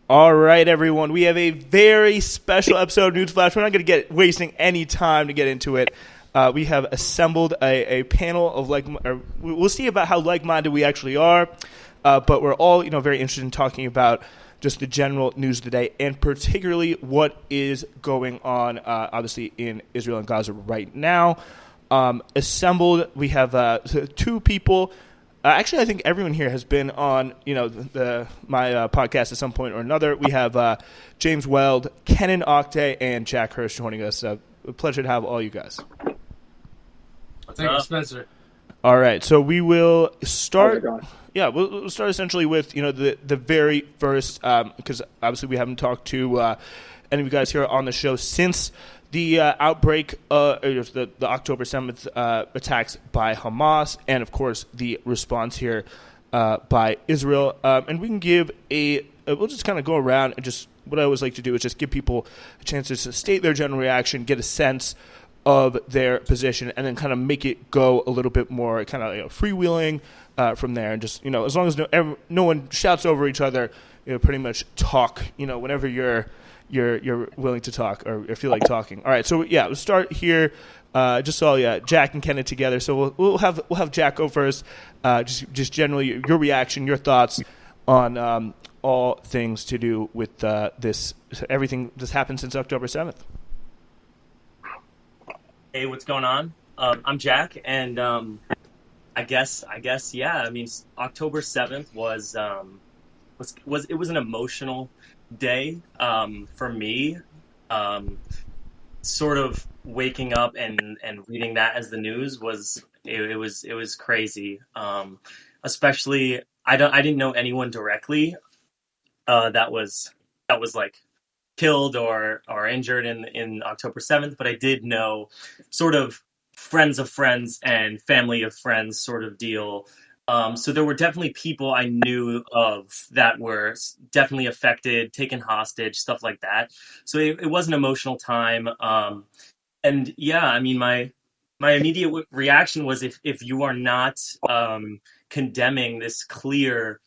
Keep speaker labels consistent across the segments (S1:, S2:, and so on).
S1: All right, everyone. We have a very special episode of Newsflash. We're not going to get wasting any time to get into it. We have assembled a panel of we'll see about how like-minded we actually are, but we're all very interested in talking about just the general news of the day, and particularly what is going on, obviously, in Israel and Gaza right now. Assembled, we have two people. Actually, I think everyone here has been on, my podcast at some point or another. We have James Weld, Kenan, Oktay, and Jack Hirsch joining us. A pleasure to have all you guys.
S2: Thank you, Spencer.
S1: All right, so we will start. Yeah, we'll start essentially with the very first, because obviously we haven't talked to any of you guys here on the show since the outbreak, the October 7th attacks by Hamas, and of course the response here by Israel. And we can give we'll just kind of go around and just, what I always like to do is just give people a chance to state their general reaction, get a sense of their position, and then kind of make it go a little bit more kind of freewheeling from there. And just, as long as no one shouts over each other, pretty much talk, whenever you're willing to talk or feel like talking. All right, so we'll start here. Just saw Jack and Kenan together, so we'll have Jack go first. Just generally your reaction, your thoughts on all things to do with everything that's happened since October 7th.
S3: Hey, what's going on? I'm Jack, and I guess yeah. I mean, October 7th was an emotional day for me. Sort of waking up and reading that as the news was crazy. Especially I didn't know anyone directly that was like killed or injured in October 7th, but I did know sort of friends of friends and family of friends sort of deal. So there were definitely people I knew of that were definitely affected, taken hostage, stuff like that. So it was an emotional time. And yeah, I mean, my immediate reaction was if you are not condemning this clear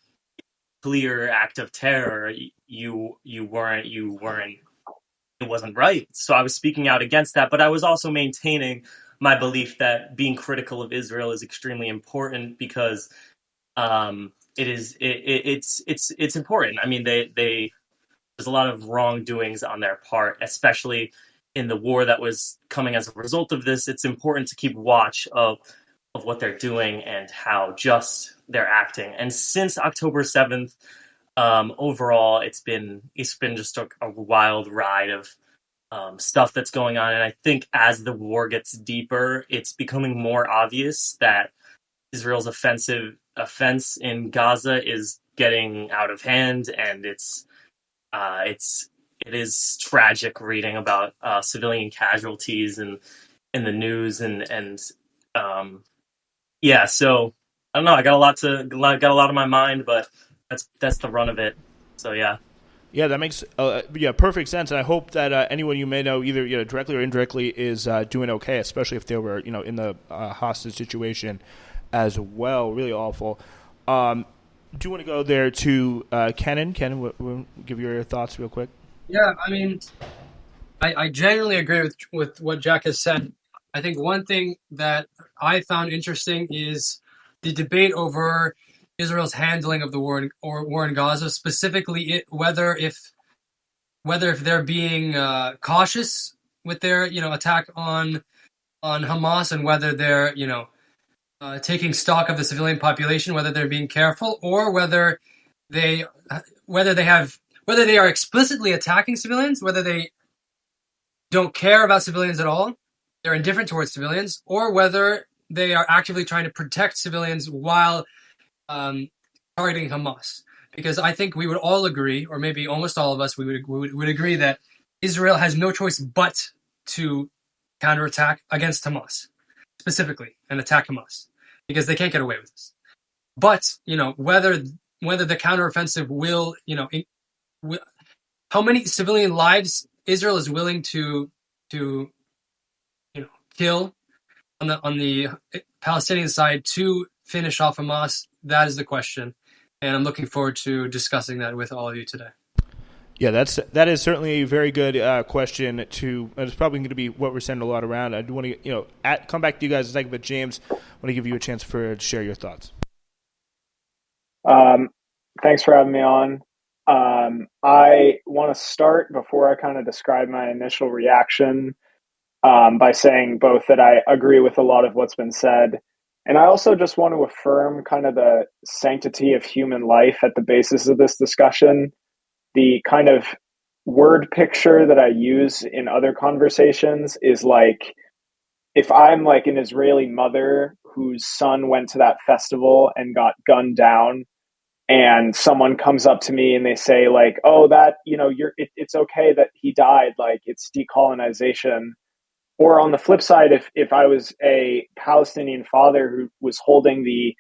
S3: act of terror, you weren't, it wasn't right. So I was speaking out against that, but I was also maintaining my belief that being critical of Israel is extremely important because it's important. I mean, there's a lot of wrongdoings on their part, especially in the war that was coming as a result of this. It's important to keep watch of what they're doing and how just they're acting. And since October 7th, overall, it's been just a wild ride of stuff that's going on. And I think as the war gets deeper, it's becoming more obvious that Israel's offense in Gaza is getting out of hand, and it is tragic reading about civilian casualties in the news and yeah. So I don't know. I got a lot on my mind, but that's the run of it. So yeah.
S1: Yeah, that makes perfect sense, and I hope that anyone you may know, either directly or indirectly, is doing okay, especially if they were in the hostage situation as well. Really awful. Do you want to go there to Kenan? Kenan, we'll give your thoughts real quick.
S2: Yeah, I mean, I genuinely agree with what Jack has said. I think one thing that I found interesting is the debate over Israel's handling of the war in Gaza, specifically whether if they're being cautious with their attack on Hamas, and whether they're taking stock of the civilian population, whether they're being careful, or whether they are explicitly attacking civilians, whether they don't care about civilians at all, they're indifferent towards civilians, or whether they are actively trying to protect civilians while targeting Hamas. Because I think we would all agree, or maybe almost all of us, we would agree that Israel has no choice but to counterattack against Hamas, specifically, and attack Hamas, because they can't get away with this. But whether the counteroffensive will, how many civilian lives Israel is willing to kill on the Palestinian side to finish off Hamas, that is the question. And I'm looking forward to discussing that with all of you today.
S1: Yeah, that is certainly a very good question. It's probably going to be what we're sending a lot around. I do want to come back to you guys in a second, but James, I want to give you a chance to share your thoughts.
S4: Thanks for having me on. I want to start before I kind of describe my initial reaction by saying both that I agree with a lot of what's been said, and I also just want to affirm kind of the sanctity of human life at the basis of this discussion. The kind of word picture that I use in other conversations is like, if I'm like an Israeli mother whose son went to that festival and got gunned down, and someone comes up to me and they say like, oh, that, it's okay that he died, like it's decolonization. Or on the flip side, if I was a Palestinian father who was holding the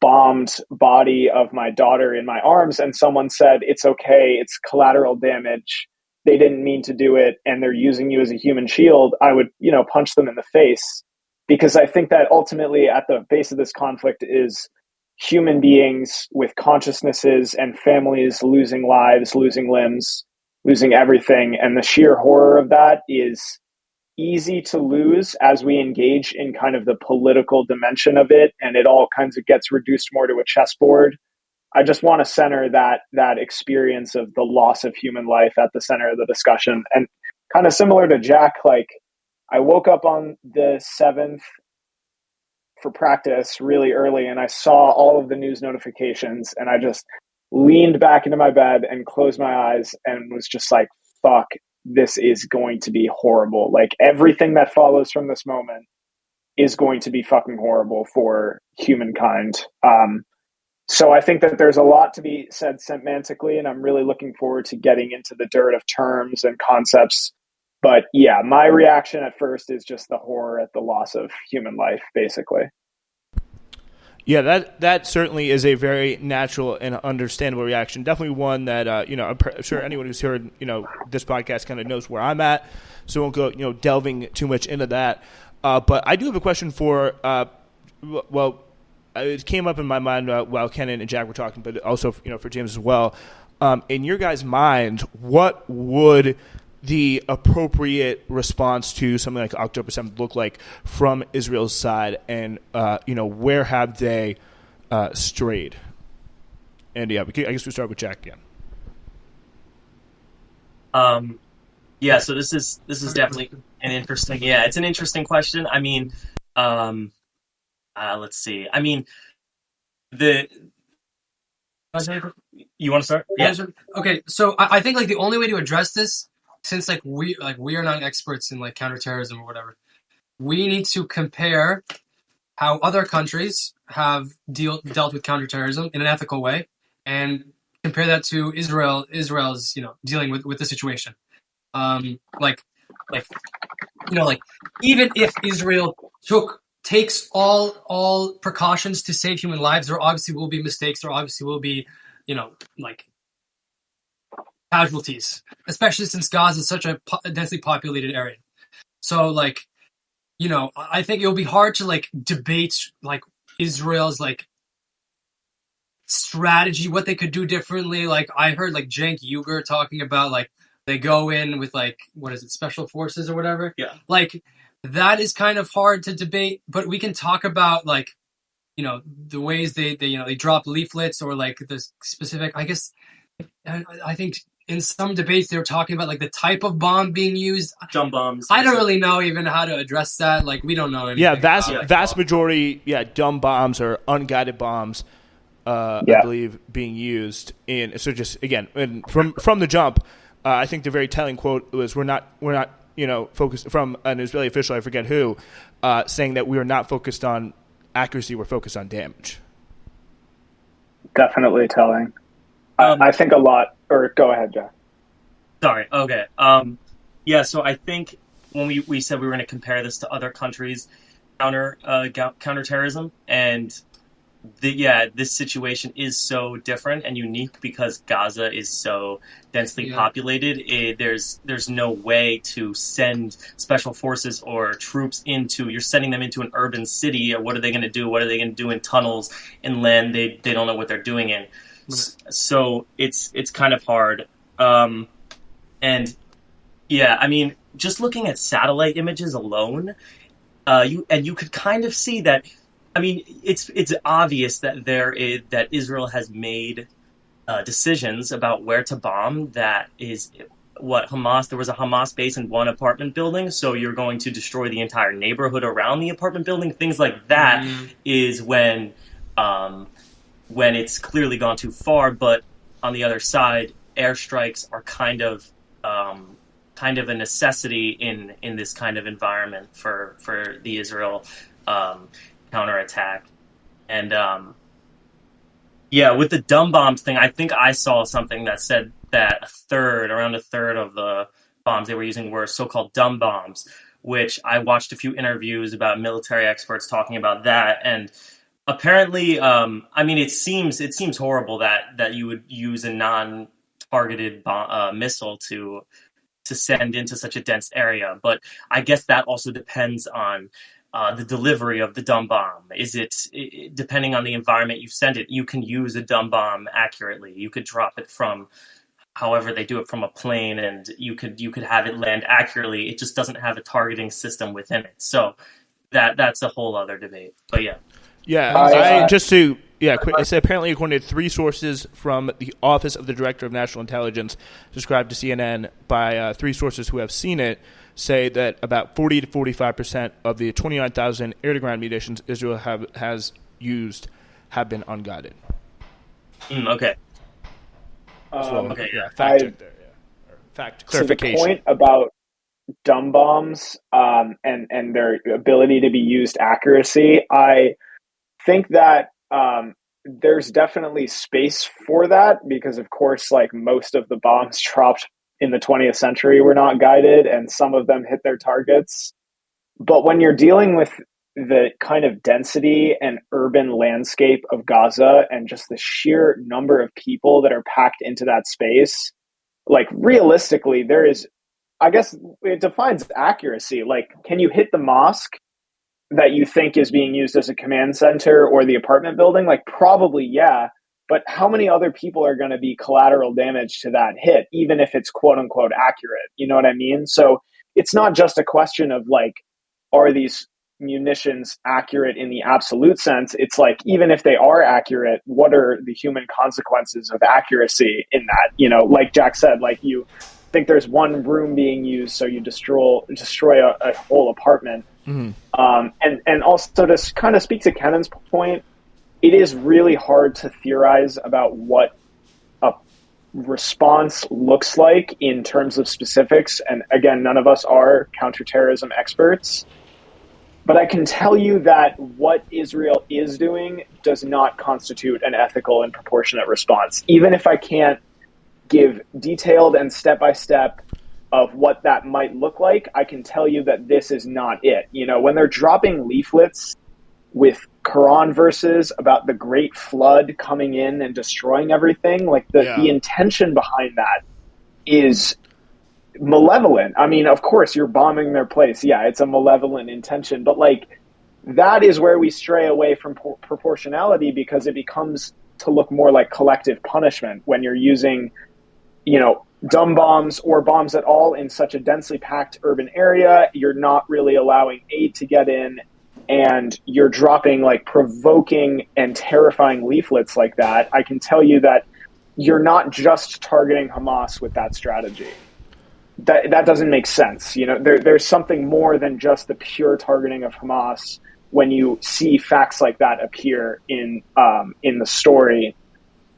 S4: bombed body of my daughter in my arms, and someone said, it's okay, it's collateral damage, they didn't mean to do it, and they're using you as a human shield, I would, punch them in the face. Because I think that ultimately at the base of this conflict is human beings with consciousnesses and families losing lives, losing limbs, losing everything. And the sheer horror of that is easy to lose as we engage in kind of the political dimension of it, and it all kinds of gets reduced more to a chessboard. I just want to center that experience of the loss of human life at the center of the discussion. And kind of similar to Jack, like I woke up on the 7th for practice really early, and I saw all of the news notifications, and I just leaned back into my bed and closed my eyes and was just like, fuck, this is going to be horrible. Like everything that follows from this moment is going to be fucking horrible for humankind. So I think that there's a lot to be said semantically, and I'm really looking forward to getting into the dirt of terms and concepts. But yeah, my reaction at first is just the horror at the loss of human life, basically.
S1: Yeah, that certainly is a very natural and understandable reaction. Definitely one that I'm sure anyone who's heard this podcast kind of knows where I'm at, so I won't go delving too much into that. But I do have a question for it came up in my mind while Kenan and Jack were talking, but also for James as well. In your guys' mind, what would the appropriate response to something like October 7th look like from Israel's side, and where have they strayed? And yeah, I guess we start with Jack again.
S3: So this is definitely an interesting. Yeah, it's an interesting question. I mean, let's see. I mean, you want to start?
S2: Yeah. Okay, so I think like the only way to address this, since we are not experts in like counterterrorism or whatever, we need to compare how other countries have dealt with counterterrorism in an ethical way, and compare that to Israel's dealing with the situation. Even if Israel takes all precautions to save human lives, there obviously will be mistakes. There obviously will be casualties, especially since Gaza is such a densely populated area. So I think it'll be hard to debate Israel's strategy, what they could do differently. I heard Cenk Uygur talking about they go in with special forces or whatever.
S3: Yeah.
S2: That is kind of hard to debate, but we can talk about the ways they drop leaflets or the specific, I guess. I think in some debates they were talking about the type of bomb being used.
S3: Dumb bombs.
S2: I don't really know even how to address that. We don't know anything.
S1: Yeah, vast majority, dumb bombs or unguided bombs, I believe, being used. And so just again, from the jump, I think the very telling quote was, "We're not focused," from an Israeli official, I forget who, saying that we are not focused on accuracy, we're focused on damage.
S4: Definitely telling. I think a lot. Or go ahead, Jack.
S3: Sorry. Okay. So I think when we said we were going to compare this to other countries' counterterrorism, and this situation is so different and unique because Gaza is so densely populated. There's no way to send special forces or troops you're sending them into an urban city. Or what are they going to do? What are they going to do in tunnels, inland? They don't know what they're doing in. So it's kind of hard. And yeah, I mean, just looking at satellite images alone, you could kind of see that. I mean, it's obvious that that Israel has made decisions about where to bomb. That is what Hamas. There was a Hamas base in one apartment building, so you're going to destroy the entire neighborhood around the apartment building. Things like that is when it's clearly gone too far. But on the other side, airstrikes are kind of a necessity in this kind of environment for the Israel counterattack. And with the dumb bombs thing, I think I saw something that said that around a third of the bombs they were using were so-called dumb bombs, which I watched a few interviews about military experts talking about that. And apparently, I mean, it seems horrible that you would use a non-targeted missile to send into such a dense area. But I guess that also depends on the delivery of the dumb bomb. Is it depending on the environment you send it? You can use a dumb bomb accurately. You could drop it from however they do it from a plane, and you could have it land accurately. It just doesn't have a targeting system within it. So that's a whole other debate. But yeah.
S1: Yeah, it said apparently according to 3 sources from the Office of the Director of National Intelligence, described to CNN by 3 sources who have seen it, say that about 40 to 45% of the 29,000 air-to-ground munitions Israel has used have been unguided.
S3: Okay.
S1: Fact check there. Yeah. Fact clarification.
S4: So the point about dumb bombs and their ability to be used accuracy, I think that there's definitely space for that because, of course, like most of the bombs dropped in the 20th century were not guided, and some of them hit their targets. But when you're dealing with the kind of density and urban landscape of Gaza and just the sheer number of people that are packed into that space, like realistically, there is, I guess it defines accuracy. Like, can you hit the mosque that you think is being used as a command center or the apartment building? Like, probably, yeah. But how many other people are going to be collateral damage to that hit, even if it's quote unquote accurate? You know what I mean? So it's not just a question of like, are these munitions accurate in the absolute sense? It's like, even if they are accurate, what are the human consequences of accuracy in that? You know, like Jack said, like you think there's one room being used, so you destroy a whole apartment. Mm-hmm. And also to kind of speak to Kenan's point, it is really hard to theorize about what a response looks like in terms of specifics. And again, none of us are counterterrorism experts. But I can tell you that what Israel is doing does not constitute an ethical and proportionate response. Even if I can't give detailed and step-by-step of what that might look like, I can tell you that this is not it. You know, when they're dropping leaflets with Quran verses about the great flood coming in and destroying everything, like the intention behind that is malevolent. I mean, of course, you're bombing their place. Yeah, it's a malevolent intention. But like, that is where we stray away from proportionality, because it becomes to look more like collective punishment when you're using, you know, dumb bombs or bombs at all in such a densely packed urban area. You're not really allowing aid to get in, and you're dropping like provoking and terrifying leaflets like that. I can tell you that you're not just targeting Hamas with that strategy. That doesn't make sense. You know, there's something more than just the pure targeting of Hamas when you see facts like that appear in the story.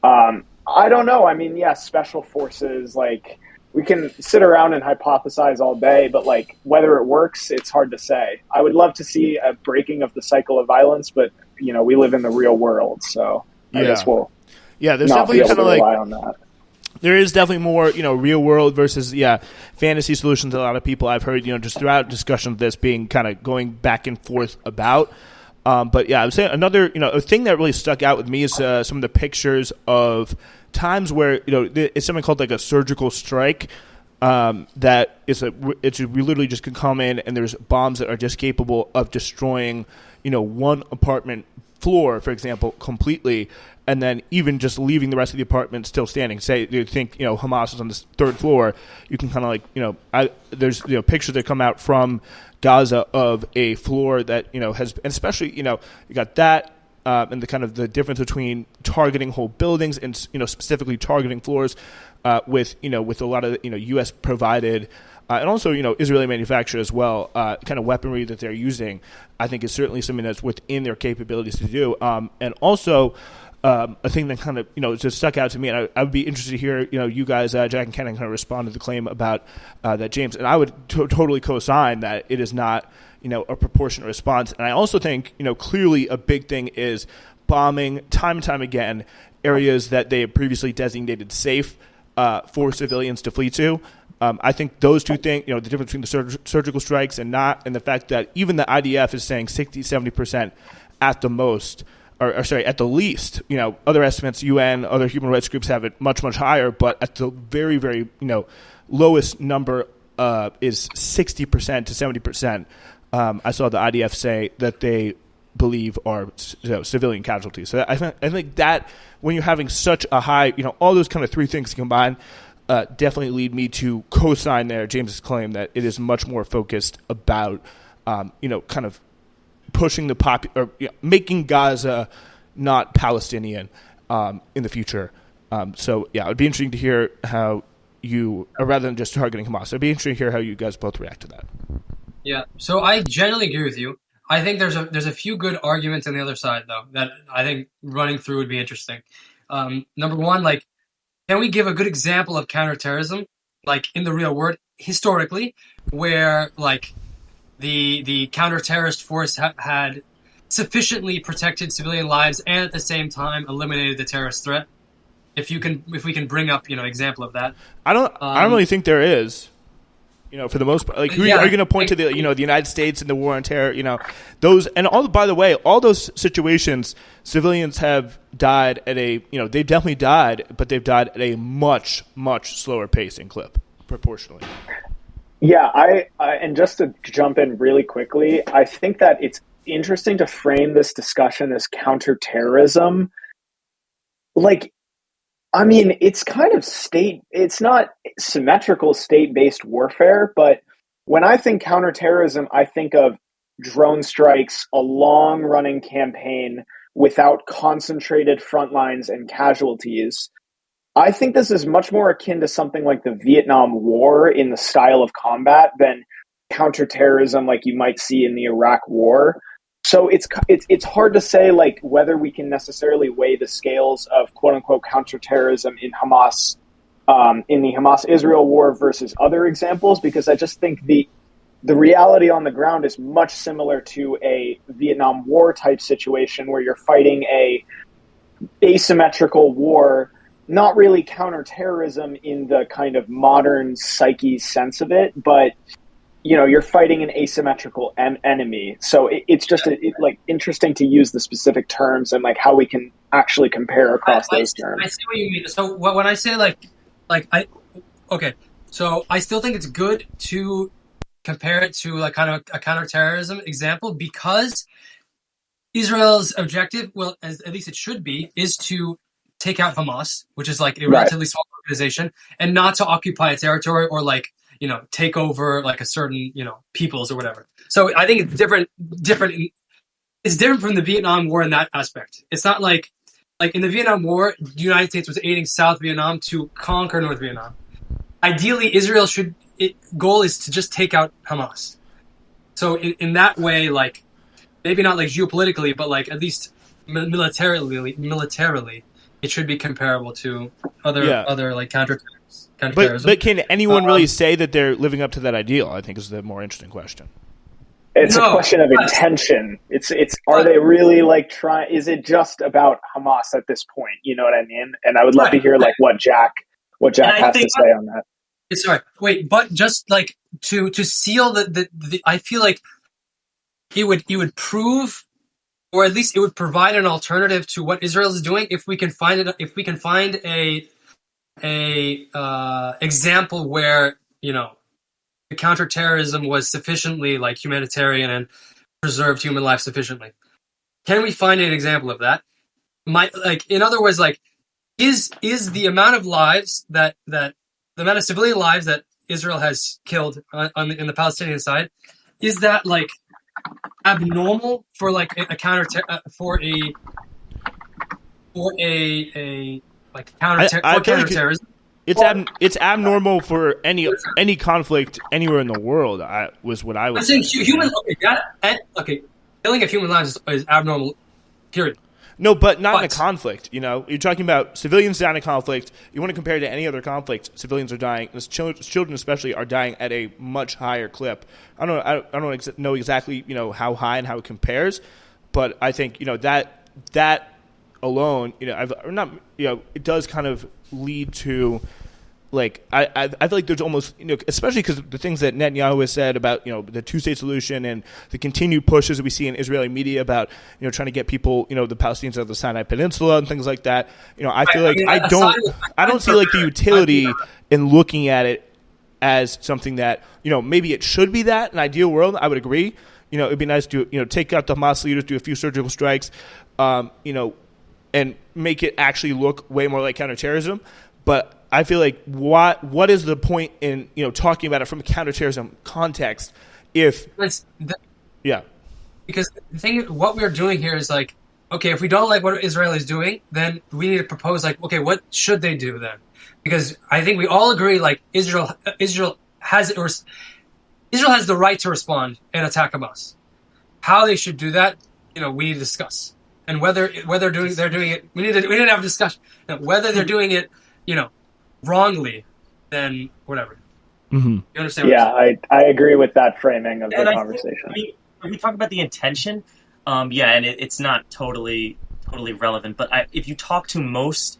S4: I don't know. I mean, yes, special forces, like, we can sit around and hypothesize all day, but like whether it works, it's hard to say. I would love to see a breaking of the cycle of violence, but you know, we live in the real world, so I guess we'll
S1: there's
S4: not
S1: definitely
S4: be able to
S1: like,
S4: rely on that.
S1: There is definitely more, you know, real world versus fantasy solutions. A lot of people I've heard, you know, just throughout discussion of this being kind of going back and forth about. But yeah, I would say another, you know, a thing that really stuck out with me is some of the pictures of times where, you know, it's something called like a surgical strike. That is we literally just can come in and there's bombs that are just capable of destroying, you know, one apartment floor, for example, completely, and then even just leaving the rest of the apartment still standing. Say you think Hamas is on the third floor, you can kind of like there's pictures that come out from Gaza of a floor that has, and especially you got that. And the kind of the difference between targeting whole buildings and specifically targeting floors with a lot of U.S. provided and also Israeli manufactured as well kind of weaponry that they're using, I think is certainly something that's within their capabilities to do. And also a thing that kind of just stuck out to me, and I would be interested to hear you guys, Jack and Kenan, kind of respond to the claim about that James, and I would totally co-sign that it is not a proportionate response. And I also think, clearly a big thing is bombing time and time again areas that they have previously designated safe for civilians to flee to. I think those two things, the difference between the surgical strikes and not, and the fact that even the IDF is saying 60, 70% at the most, or sorry, at the least. Other estimates, UN, other human rights groups have it much, much higher, but at the very, very, lowest number is 60% to 70%. I saw the IDF say that they believe are civilian casualties. So I think that when you're having such a high, all those kind of three things combined definitely lead me to co-sign there James's claim that it is much more focused about, kind of pushing making Gaza not Palestinian in the future. So yeah, it would be interesting to hear how rather than just targeting Hamas, it'd be interesting to hear how you guys both react to that.
S2: Yeah, so I generally agree with you. I think there's a few good arguments on the other side, though, that I think running through would be interesting. Number one, can we give a good example of counterterrorism, in the real world, historically, where the counter-terrorist force had sufficiently protected civilian lives and at the same time eliminated the terrorist threat? If we can bring up example of that, I
S1: don't really think there is. For the most part, are you going to point to the the United States and the war on terror? Those, and all. By the way, all those situations, civilians have died at a they've definitely died, but they've died at a much, much slower pace and clip proportionally.
S4: Yeah, and just to jump in really quickly, I think that it's interesting to frame this discussion as counterterrorism. It's kind of it's not symmetrical state-based warfare, but when I think counterterrorism, I think of drone strikes, a long-running campaign without concentrated front lines and casualties. I think this is much more akin to something like the Vietnam War in the style of combat than counterterrorism like you might see in the Iraq War. So it's hard to say whether we can necessarily weigh the scales of quote unquote counterterrorism in Hamas, in the Hamas-Israel war versus other examples, because I just think the reality on the ground is much similar to a Vietnam War type situation where you're fighting a asymmetrical war, not really counterterrorism in the kind of modern psyche sense of it, but you're fighting an asymmetrical enemy. So it's just interesting to use the specific terms and how we can actually compare across those terms.
S2: I see what you mean. So when I say so I still think it's good to compare it to kind of a counterterrorism example, because Israel's objective, at least it should be, is to take out Hamas, which is a relatively small organization, and not to occupy a territory or take over a certain, peoples or whatever. So I think it's different. It's different from the Vietnam War in that aspect. It's not like in the Vietnam War, the United States was aiding South Vietnam to conquer North Vietnam. Ideally, Israel's goal is to just take out Hamas. So in that way, maybe not geopolitically, but at least militarily, it should be comparable to other counterterrorism.
S1: But can anyone really say that they're living up to that ideal? I think is the more interesting question.
S4: It's a question of intention. It's are they really trying? Is it just about Hamas at this point? You know what I mean? And I would love to hear what Jack has to say on that.
S2: Sorry, wait, but just to seal the I feel like it would prove, or at least it would provide an alternative to what Israel is doing if we can find it. If we can find a example where the counterterrorism was sufficiently humanitarian and preserved human life sufficiently. can we find an example of that? In other words, like, is the amount of lives the amount of civilian lives that Israel has killed in the Palestinian side, is that like abnormal for like a counterterrorism?
S1: It's abnormal for any conflict anywhere in the world. Was what I was saying.
S2: Human. Killing of human lives is abnormal. Period.
S1: No, but not in a conflict. You're talking about civilians dying in a conflict. You want to compare it to any other conflict? Civilians are dying. Children, especially, are dying at a much higher clip. I don't know exactly how high and how it compares, but I think that alone, it does kind of lead to. Like I feel like there's almost especially because the things that Netanyahu has said about the two-state solution and the continued pushes that we see in Israeli media about trying to get people the Palestinians of the Sinai Peninsula and things like that. I feel like I don't see like the utility in looking at it as something that maybe it should be that in an ideal world. I would agree. It'd be nice to take out the Hamas leaders, do a few surgical strikes, and make it actually look way more like counterterrorism, but. I feel like what is the point in talking about it from a counterterrorism context if
S2: because the thing what we're doing here is like, okay, if we don't like what Israel is doing, then we need to propose like, okay, what should they do then? Because I think we all agree like Israel has the right to respond and attack Hamas. How they should do that, we need to discuss, and whether they're doing it, we need to have a discussion. Now, whether they're doing it, wrongly, then whatever.
S1: Mm-hmm.
S2: You understand?
S4: Yeah, I agree with that framing of the conversation.
S3: When we talk about the intention, and it's not totally relevant, but if you talk to most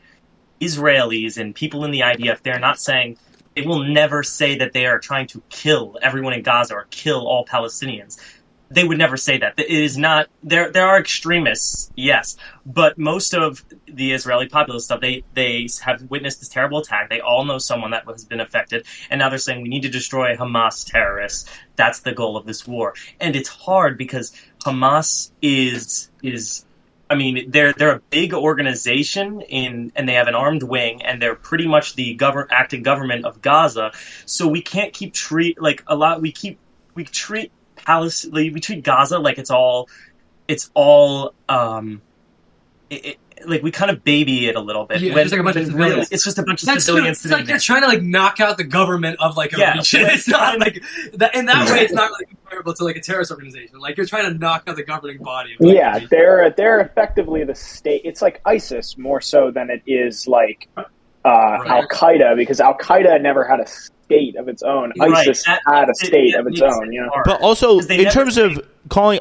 S3: Israelis and people in the IDF, they're not saying, they will never say that they are trying to kill everyone in Gaza or kill all Palestinians. They would never say that. It is not. There are extremists, yes, but most of the Israeli populace stuff, they have witnessed this terrible attack. They all know someone that has been affected, and now they're saying we need to destroy Hamas terrorists. That's the goal of this war, and it's hard because Hamas is. I mean, they're a big organization and they have an armed wing, and they're pretty much the acting government of Gaza. So we can't we treat Palestine, we treat Gaza like like we kind of baby it a little bit.
S2: Yeah, it's like a bunch of civilians.
S3: It's just a bunch of civilians.
S2: It's like you're trying to like knock out the government of like a region. It's not like that. In that way, it's not like comparable to like a terrorist organization. Like you're trying to knock out the governing body. Of, like,
S4: they're effectively the state. It's like ISIS more so than it is like Al Qaeda, because Al Qaeda never had a state of its own. ISIS had a state of its own,
S1: But also, in terms of calling,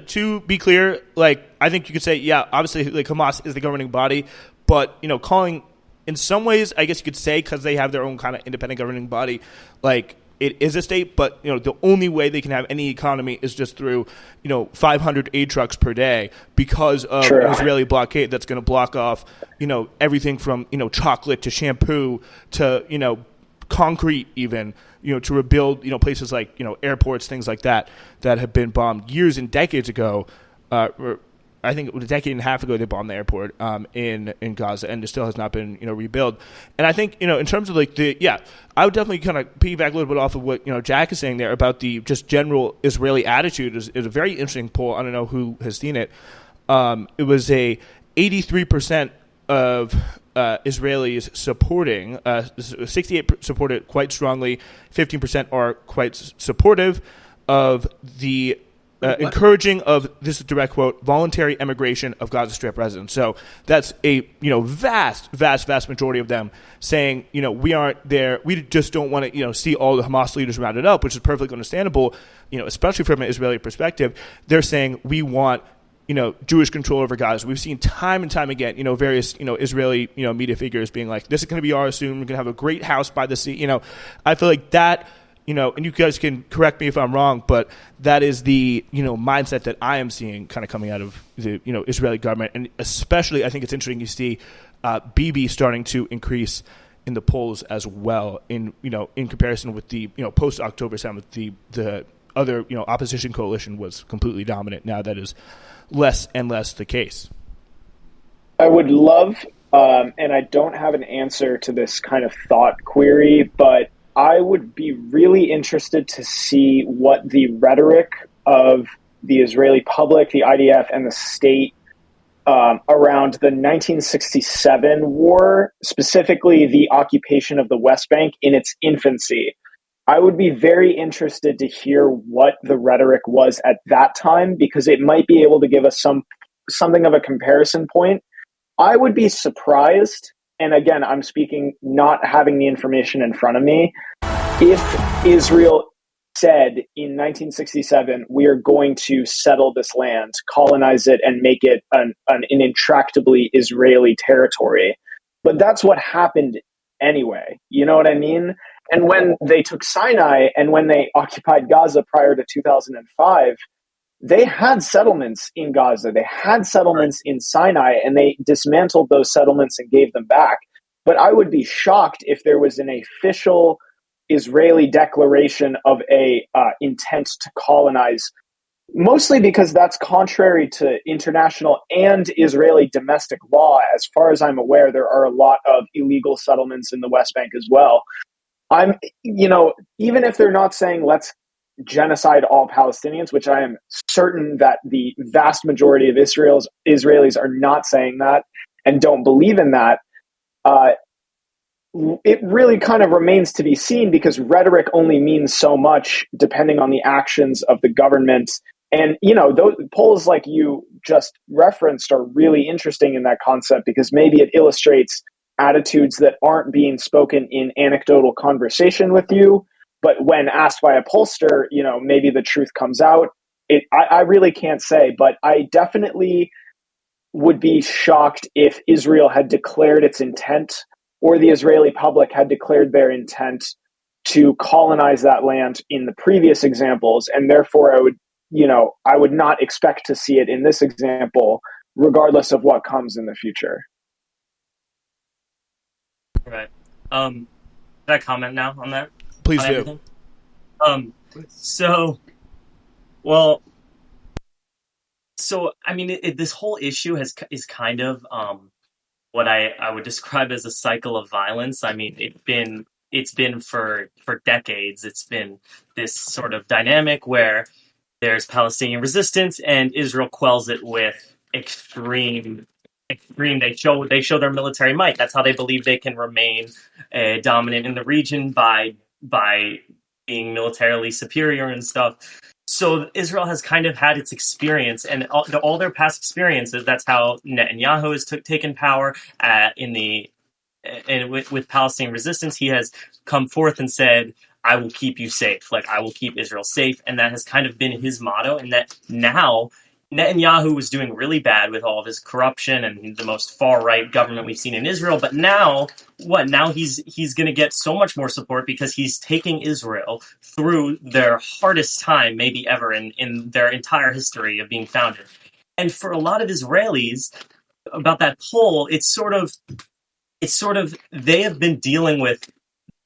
S1: to be clear, like I think you could say, obviously, like Hamas is the governing body, but calling in some ways, I guess you could say, because they have their own kind of independent governing body, like it is a state, but the only way they can have any economy is just through 500 aid trucks per day because of an Israeli blockade that's going to block off everything from chocolate to shampoo to concrete, even to rebuild places like airports, things like that have been bombed years and decades ago. I think it was a decade and a half ago they bombed the airport in Gaza, and it still has not been rebuilt. And I think in terms of like I would definitely kind of piggyback a little bit off of what Jack is saying there about the just general Israeli attitude. Is a very interesting poll. I don't know who has seen it. It was a 83% of Israelis supporting, 68 supported quite strongly, 15% are quite supportive of the encouraging of, this is a direct quote, voluntary emigration of Gaza Strip residents. So that's a vast majority of them saying we aren't there. We just don't want to see all the Hamas leaders rounded up, which is perfectly understandable. Especially from an Israeli perspective, they're saying we want Jewish control over Gaza. We've seen time and time again, various, Israeli, media figures being like, this is going to be ours soon. We're going to have a great house by the sea. I feel like that, and you guys can correct me if I'm wrong, but that is the, mindset that I am seeing kind of coming out of the, Israeli government. And especially, I think it's interesting you see Bibi starting to increase in the polls as well in comparison with the, post October 7th, the other opposition coalition was completely dominant. Now that is less and less the case.
S4: I would love, and I don't have an answer to this kind of thought query, but I would be really interested to see what the rhetoric of the Israeli public, the IDF, and the state around the 1967 war, specifically the occupation of the West Bank in its infancy. I would be very interested to hear what the rhetoric was at that time, because it might be able to give us something of a comparison point. I would be surprised, and again, I'm speaking not having the information in front of me, if Israel said in 1967, we are going to settle this land, colonize it, and make it an intractably Israeli territory. But that's what happened anyway. You know what I mean? And when they took Sinai and when they occupied Gaza prior to 2005, they had settlements in Gaza. They had settlements in Sinai, and they dismantled those settlements and gave them back. But I would be shocked if there was an official Israeli declaration of a intent to colonize, mostly because that's contrary to international and Israeli domestic law. As far as I'm aware, there are a lot of illegal settlements in the West Bank as well. Even if they're not saying let's genocide all Palestinians, which I am certain that the vast majority of Israelis are not saying that and don't believe in that, it really kind of remains to be seen, because rhetoric only means so much depending on the actions of the government. And, those polls like you just referenced are really interesting in that concept, because maybe it illustrates attitudes that aren't being spoken in anecdotal conversation with you, but when asked by a pollster, maybe the truth comes out. I really can't say, but I definitely would be shocked if Israel had declared its intent, or the Israeli public had declared their intent to colonize that land in the previous examples. And therefore I would not expect to see it in this example, regardless of what comes in the future.
S3: Right. Can I comment now on that?
S1: Please do.
S3: This whole issue is kind of what I would describe as a cycle of violence. I mean, it's been for decades. It's been this sort of dynamic where there's Palestinian resistance and Israel quells it with extreme. They show their military might. That's how they believe they can remain dominant in the region, by being militarily superior and stuff. So Israel has kind of had its experience, and all their past experiences. That's how Netanyahu has taken power with Palestinian resistance. He has come forth and said, "I will keep you safe. Like, I will keep Israel safe," and that has kind of been his motto. And that now Netanyahu was doing really bad with all of his corruption and the most far-right government we've seen in Israel. But now, Now he's going to get so much more support, because he's taking Israel through their hardest time maybe ever in their entire history of being founded. And for a lot of Israelis, about that poll, it's sort of they have been dealing with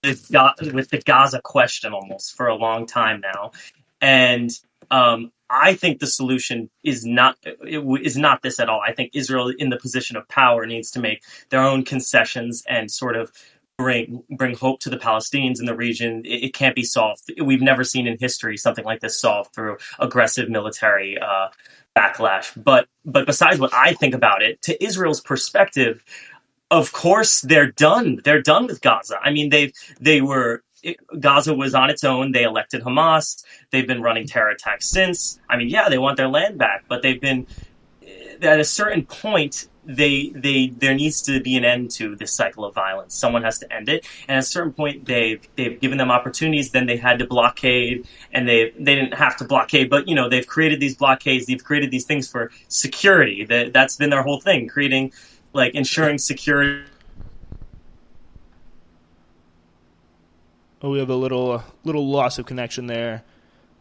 S3: the Gaza question almost for a long time now, and I think the solution is not this at all. I think Israel, in the position of power, needs to make their own concessions and sort of bring hope to the Palestinians in the region. It can't be solved. We've never seen in history something like this solved through aggressive military backlash. But besides what I think about it, to Israel's perspective, of course they're done. They're done with Gaza. I mean, Gaza was on its own. They elected Hamas. They've been running terror attacks since. I mean, yeah, they want their land back, but they've been, at a certain point, there needs to be an end to this cycle of violence. Someone has to end it. And at a certain point, they've given them opportunities. Then they had to blockade, and they didn't have to blockade, but they've created these blockades. They've created these things for security. That's been their whole thing, ensuring security.
S1: Oh, we have a little loss of connection there.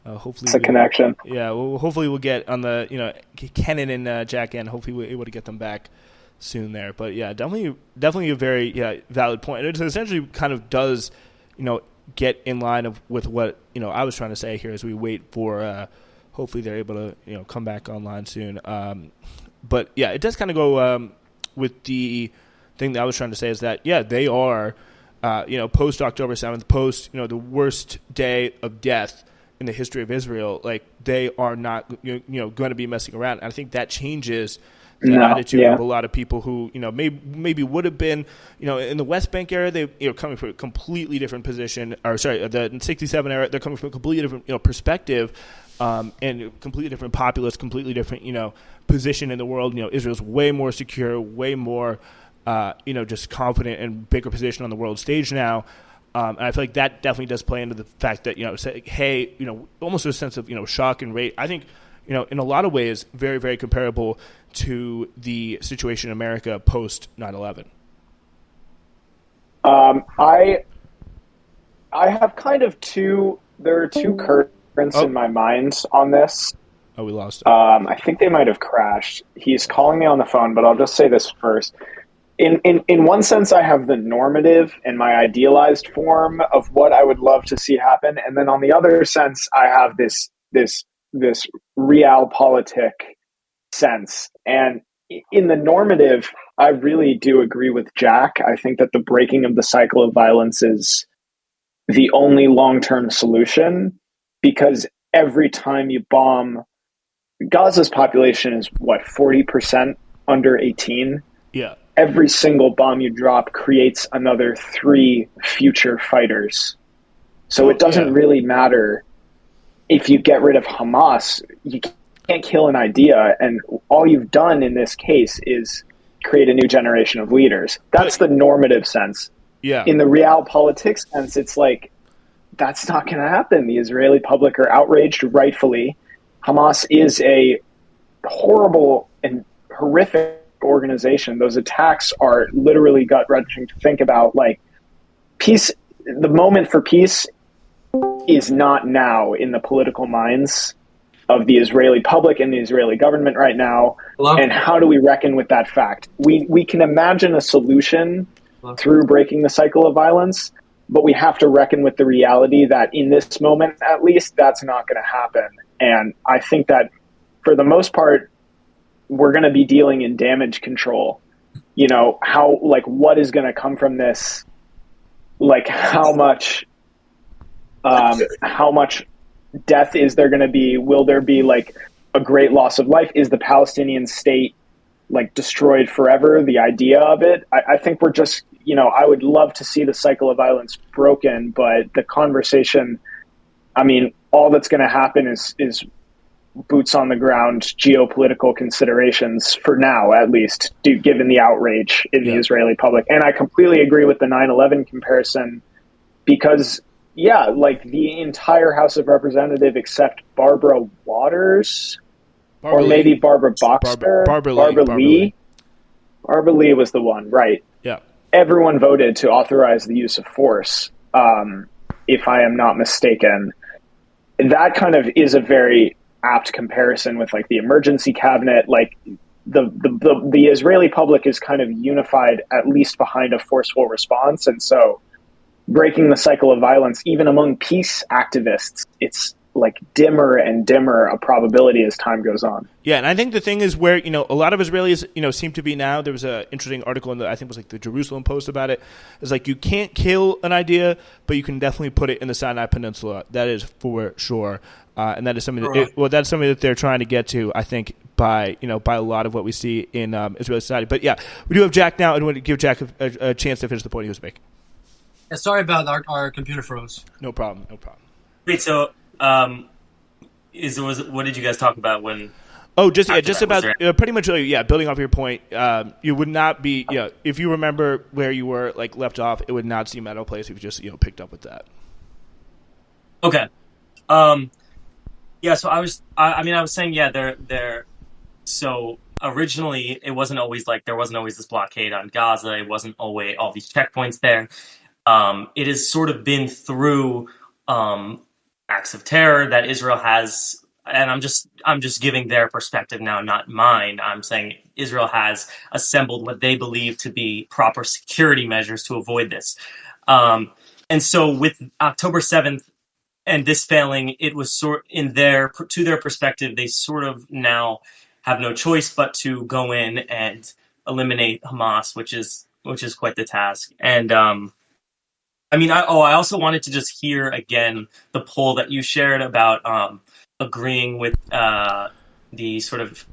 S1: Hopefully,
S4: it's a connection.
S1: Yeah, well, hopefully we'll get on the Kenan and Jack in. Hopefully we're able to get them back soon there. But yeah, definitely a very valid point. It essentially kind of does get in line with what I was trying to say here as we wait for hopefully they're able to come back online soon. But yeah, it does kind of go with the thing that I was trying to say is that they are post October 7th, post the worst day of death in the history of Israel. Like, they are not going to be messing around. And I think that changes the attitude of a lot of people who maybe would have been in the West Bank era. They coming from a completely different position, or sorry, the 67 era, they're coming from a completely different perspective, and a completely different populace, completely different position in the world. Israel's way more secure, way more just confident and bigger position on the world stage now. And I feel like that definitely does play into the fact that hey, almost a sense of shock and rage. I think in a lot of ways very, very comparable to the situation in America post 9/11.
S4: I have kind of there are two currents in my mind on this.
S1: Oh, we lost him.
S4: I think they might have crashed. He's calling me on the phone, but I'll just say this first. In one sense, I have the normative and my idealized form of what I would love to see happen, and then on the other sense, I have this realpolitik sense. And in the normative, I really do agree with Jack. I think that the breaking of the cycle of violence is the only long-term solution, because every time you bomb, Gaza's population is 40% under 18.
S1: Yeah.
S4: Every single bomb you drop creates another 3 future fighters. So it doesn't really matter if you get rid of Hamas. You can't kill an idea, and all you've done in this case is create a new generation of leaders. That's the normative sense.
S1: Yeah.
S4: In the realpolitik sense, it's like, that's not going to happen. The Israeli public are outraged, rightfully. Hamas is a horrible and horrific organization. Those attacks are literally gut-wrenching to think about. Like, peace, the moment for peace is not now in the political minds of the Israeli public and the Israeli government right now. And how do we reckon with that fact? We can imagine a solution through breaking the cycle of violence, but we have to reckon with the reality that in this moment, at least, that's not going to happen. And I think that for the most part, we're going to be dealing in damage control. What is going to come from this? Like, how much death is there going to be? Will there be like a great loss of life? Is the Palestinian state like destroyed forever? The idea of it, I think we're just, I would love to see the cycle of violence broken, but the conversation, I mean, all that's going to happen is boots on the ground geopolitical considerations for now, at least, given the outrage in the Israeli public. And I completely agree with the 9/11 comparison, because the entire House of Representatives except Barbara Waters, or maybe Barbara Boxer, Barbara Lee. Barbara Lee was the one, right?
S1: Yeah.
S4: Everyone voted to authorize the use of force, if I am not mistaken. That kind of is a very apt comparison with like the emergency cabinet. Like the Israeli public is kind of unified, at least behind a forceful response. And so breaking the cycle of violence, even among peace activists, it's like dimmer and dimmer a probability as time goes on.
S1: Yeah, and I think the thing is where, a lot of Israelis, seem to be now, there was an interesting article in I think it was like the Jerusalem Post about it. It's like, you can't kill an idea, but you can definitely put it in the Sinai Peninsula. That is for sure. And that is something that's something that they're trying to get to, I think, by a lot of what we see in Israeli society. But yeah, we do have Jack now, and I want to give Jack a chance to finish the point he was making.
S2: Yeah, sorry about our computer froze.
S1: No problem.
S3: Wait, so what did you guys talk about when?
S1: Oh, just about pretty much building off your point. You would not be if you remember where you were like left off, it would not seem out of place if you just picked up with that.
S3: Okay. So I was saying they're so originally it wasn't always like there wasn't always this blockade on Gaza. It wasn't always all these checkpoints there. It has sort of been through acts of terror that Israel has, and I'm just giving their perspective now, not mine. I'm saying Israel has assembled what they believe to be proper security measures to avoid this. And so with October 7th and this failing, it was to their perspective, they sort of now have no choice but to go in and eliminate Hamas, which is quite the task. And I also wanted to just hear again the poll that you shared about agreeing with the sort of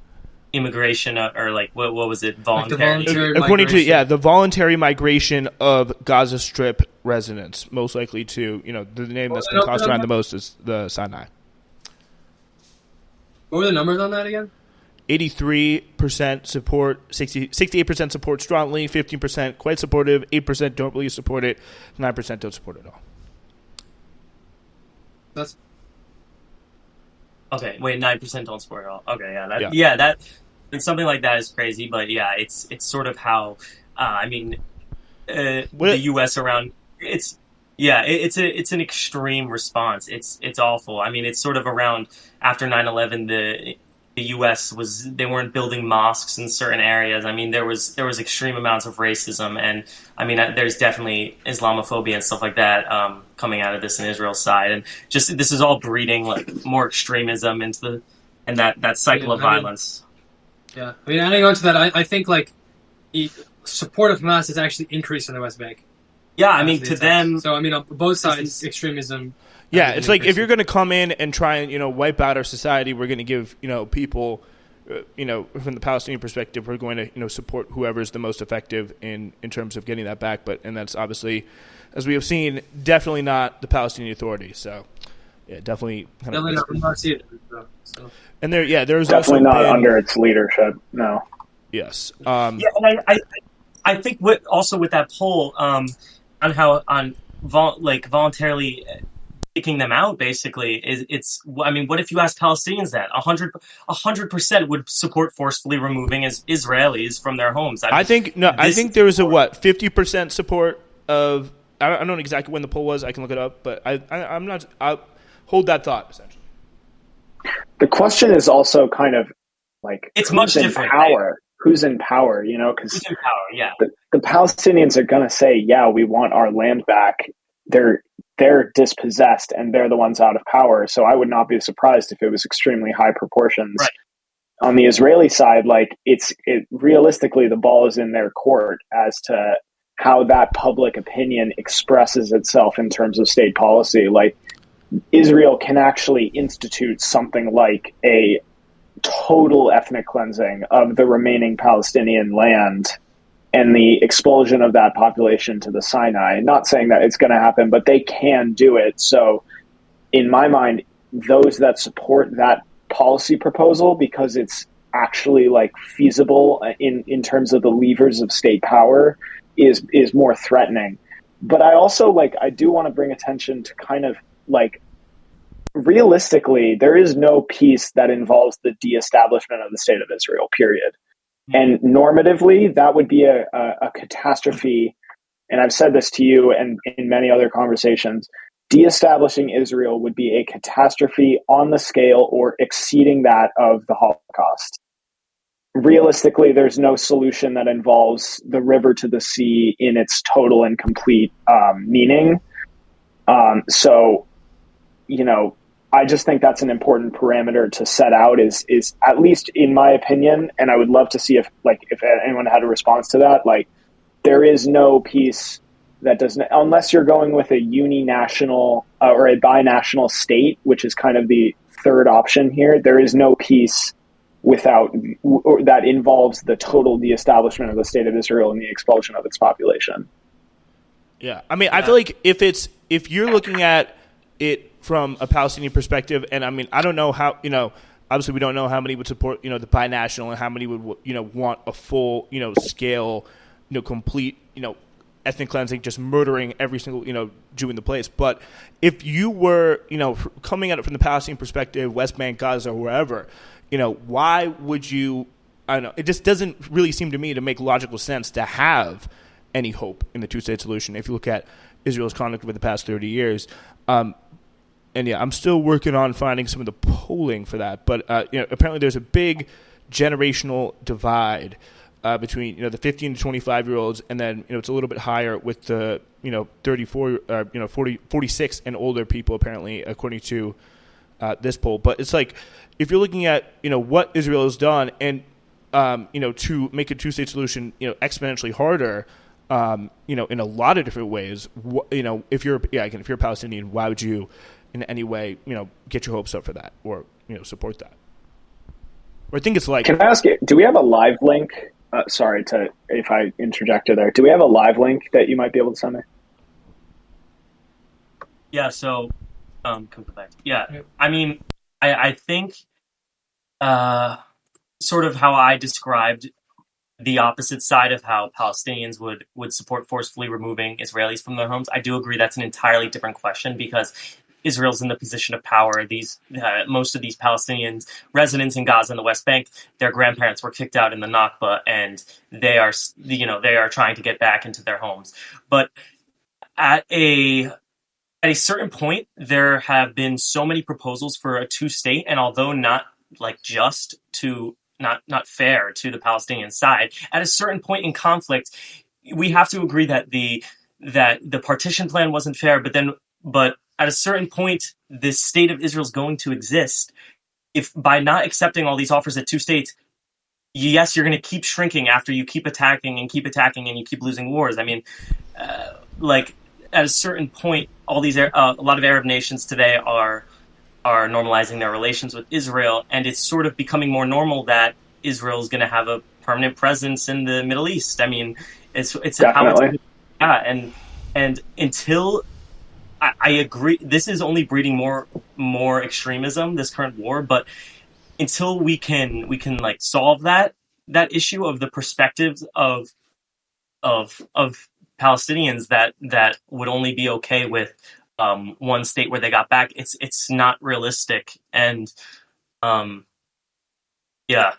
S3: immigration or like what was it, voluntary?
S1: According to the voluntary migration of Gaza Strip residents, most likely to the name that's been tossed around the most is the Sinai.
S2: What were the numbers on that again?
S1: 83% support, 68% support strongly, 15% quite supportive, 8% don't really support it, 9% don't support it at all.
S2: That's
S3: okay. Wait, 9% don't support it at all. Okay, that and something like that is crazy, but yeah, it's sort of how the U.S. around it's an extreme response. It's awful. I mean, it's sort of around after 9/11 the U.S. they weren't building mosques in certain areas. I mean, there was extreme amounts of racism, and I mean, there's definitely Islamophobia and stuff like that coming out of this in Israel's side, and just this is all breeding like more extremism into that cycle of violence.
S2: I mean, adding on to that, I think like the support of Hamas has actually increased in the West Bank.
S3: Yeah, I mean, to them.
S2: So I mean, on both sides, extremism.
S1: Yeah, it's like if you're going to come in and try and wipe out our society, we're going to give people, from the Palestinian perspective, we're going to support whoever's the most effective in terms of getting that back. And that's obviously, as we have seen, definitely not the Palestinian Authority. So yeah, definitely
S2: not Hamas either. So.
S1: And there's
S4: definitely not under its leadership. No.
S1: Yes.
S3: And I think with that poll on how voluntarily kicking them out, basically, what if you ask Palestinians that 100% would support forcefully removing Israelis from their homes?
S1: I think there was a 50% support of. I don't know exactly when the poll was. I can look it up, but I'm not. I'll hold that thought essentially.
S4: The question is also kind of like
S3: it's much different.
S4: Who's in power? Because
S3: who's in power? Yeah,
S4: the Palestinians are going to say, "Yeah, we want our land back." They're dispossessed and they're the ones out of power. So I would not be surprised if it was extremely high proportions.
S3: Right.
S4: On the Israeli side, like realistically, the ball is in their court as to how that public opinion expresses itself in terms of state policy. Like Israel can actually institute something like a total ethnic cleansing of the remaining Palestinian land and the expulsion of that population to the Sinai. Not saying that it's going to happen, but they can do it. So in my mind, those that support that policy proposal, because it's actually like feasible in terms of the levers of state power, is more threatening. But I also I do want to bring attention to kind of like, realistically, there is no peace that involves the de-establishment of the state of Israel, period. And normatively, that would be a catastrophe. And I've said this to you and in many other conversations. De-establishing Israel would be a catastrophe on the scale or exceeding that of the Holocaust. Realistically, there's no solution that involves the river to the sea in its total and complete meaning. I just think that's an important parameter to set out is at least in my opinion, and I would love to see if anyone had a response to that. Like, there is no peace that doesn't, unless you're going with a uninational or a binational state, which is kind of the third option here. There is no peace that involves the total de-establishment of the state of Israel and the expulsion of its population.
S1: Yeah, I mean, I feel like if you're looking at it from a Palestinian perspective, and I mean, I don't know how, obviously we don't know how many would support, the binational and how many would, want a full, scale, complete, ethnic cleansing, just murdering every single, Jew in the place. But if you were, coming at it from the Palestinian perspective, West Bank, Gaza, or wherever, why would you, I don't know, it just doesn't really seem to me to make logical sense to have any hope in the two-state solution if you look at Israel's conduct over the past 30 years. And yeah, I'm still working on finding some of the polling for that. But apparently there's a big generational divide between the 15 to 25-year-olds, and then it's a little bit higher with the 34, 40, 46 and older people apparently, according to this poll. But it's like, if you're looking at, what Israel has done and, to make a two-state solution, exponentially harder, in a lot of different ways, if you're a Palestinian, why would you in any way, get your hopes up for that or, support that? Or I think it's like...
S4: Can I ask you, do we have a live link? Sorry if I interjected there. Do we have a live link that you might be able to send me?
S3: Yeah, so, come back. Yeah, I mean, I think sort of how I described the opposite side of how Palestinians would support forcefully removing Israelis from their homes. I do agree that's an entirely different question because Israel's in the position of power. These most of these Palestinians residents in Gaza and the West Bank, their grandparents were kicked out in the Nakba, and they are trying to get back into their homes. But at a certain point, there have been so many proposals for a two-state, and although not like just to not fair to the Palestinian side, at a certain point in conflict, we have to agree that the partition plan wasn't fair, but at a certain point, this state of Israel is going to exist. If by not accepting all these offers at two states, yes, you're going to keep shrinking after you keep attacking and you keep losing wars. I mean, at a certain point, all these a lot of Arab nations today are normalizing their relations with Israel, and it's sort of becoming more normal that Israel is going to have a permanent presence in the Middle East. I mean, it's
S4: definitely.
S3: And until I agree, this is only breeding more extremism, this current war. But until we can like solve that issue of the perspectives of Palestinians that would only be okay with one state where they got back, it's not realistic. And yeah.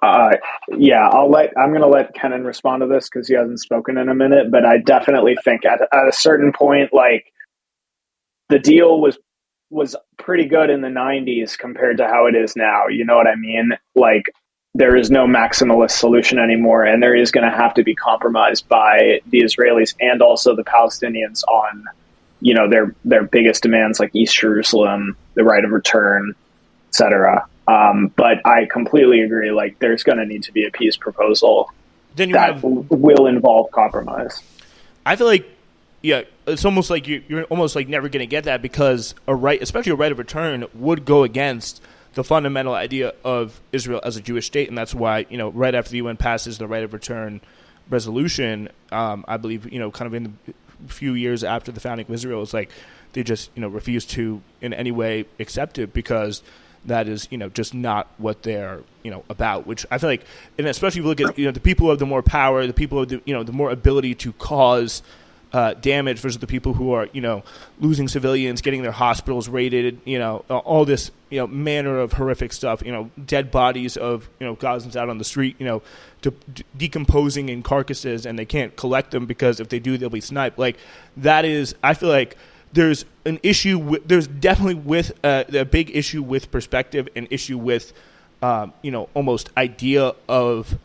S4: I'm going to let Kenan respond to this because he hasn't spoken in a minute, but I definitely think at a certain point, like, the deal was pretty good in the 90s compared to how it is now. You know what I mean? Like, there is no maximalist solution anymore, and there is going to have to be compromise by the Israelis and also the Palestinians on, their biggest demands like East Jerusalem, the right of return, etc. But I completely agree. Like, there's going to need to be a peace proposal will involve compromise.
S1: I feel like, it's almost like you're almost like never going to get that because especially a right of return, would go against the fundamental idea of Israel as a Jewish state, and that's why right after the UN passes the right of return resolution, I believe kind of in the few years after the founding of Israel, it's like they just refuse to in any way accept it because that is, just not what they're, about, which I feel like, and especially if you look at, the people who have the more power, the people who have the more ability to cause damage versus the people who are, losing civilians, getting their hospitals raided, all this, manner of horrific stuff, dead bodies of, Gazans out on the street, decomposing in carcasses, and they can't collect them because if they do, they'll be sniped. Like, that is, I feel like, there's an issue. There's definitely a big issue with perspective, an issue with, almost idea of,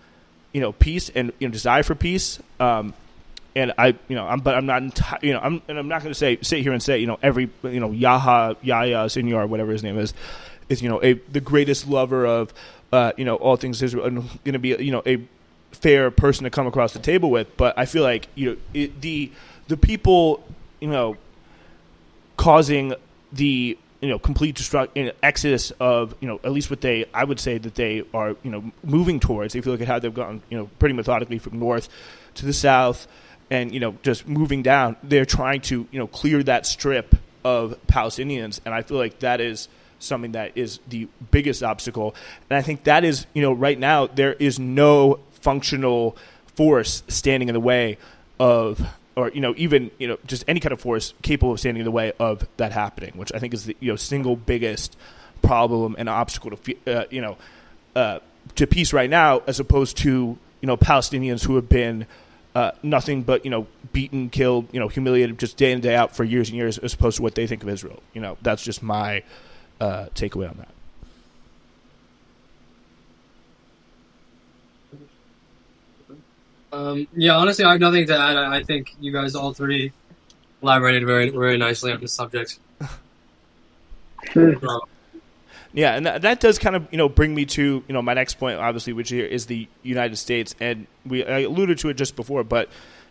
S1: peace and desire for peace. And I'm not going to sit here and say, every, Yahya Sinwar, whatever his name is the greatest lover of, all things Israel and going to be, a fair person to come across the table with. But I feel like, the people, causing the complete exodus of at least what I would say that they are moving towards. If you look at how they've gone pretty methodically from north to the south and just moving down, they're trying to clear that strip of Palestinians, and I feel like that is something that is the biggest obstacle. And I think that is right now there is no functional force standing in the way of, or even just any kind of force capable of standing in the way of that happening, which I think is the single biggest problem and obstacle to to peace right now, as opposed to Palestinians who have been nothing but beaten, killed, humiliated just day in and day out for years and years, as opposed to what they think of Israel. That's just my takeaway on that.
S2: Yeah, honestly, I have nothing to add. I think you guys all three elaborated very, very nicely on this subject.
S1: Yeah, and that does kind of bring me to my next point, obviously, which here is the United States, and I alluded to it just before, but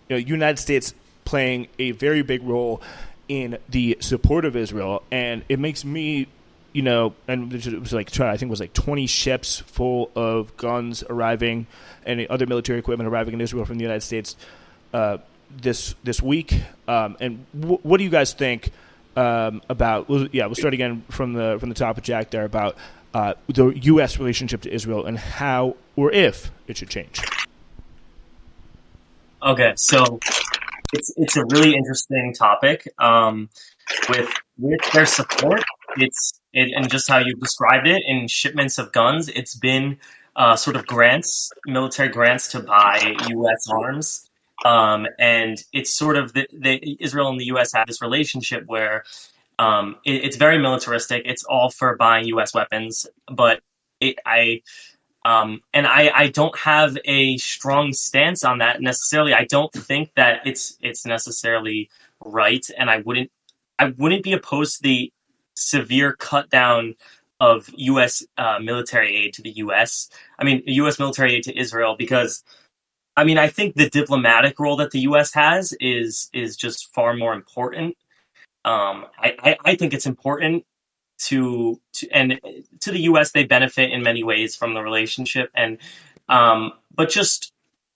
S1: United States playing a very big role in the support of Israel, and it makes me and it was I think it was 20 ships full of guns arriving and other military equipment arriving in Israel from the United States this week. And what do you guys think about? We'll start again from the top of Jack there about the U.S. relationship to Israel and how or if it should change.
S3: Okay, so it's a really interesting topic. With their support, and just how you described it in shipments of guns, it's been sort of military grants to buy U.S. arms. And it's sort of Israel and the U.S. have this relationship where it's very militaristic. It's all for buying U.S. weapons, but I don't have a strong stance on that necessarily. I don't think that it's necessarily right, and I wouldn't be opposed to the severe cut down of U.S. Military aid to the U.S. U.S. military aid to Israel, because I think the diplomatic role that the U.S. has is just far more important. I think it's important to the U.S. They benefit in many ways from the relationship, and but just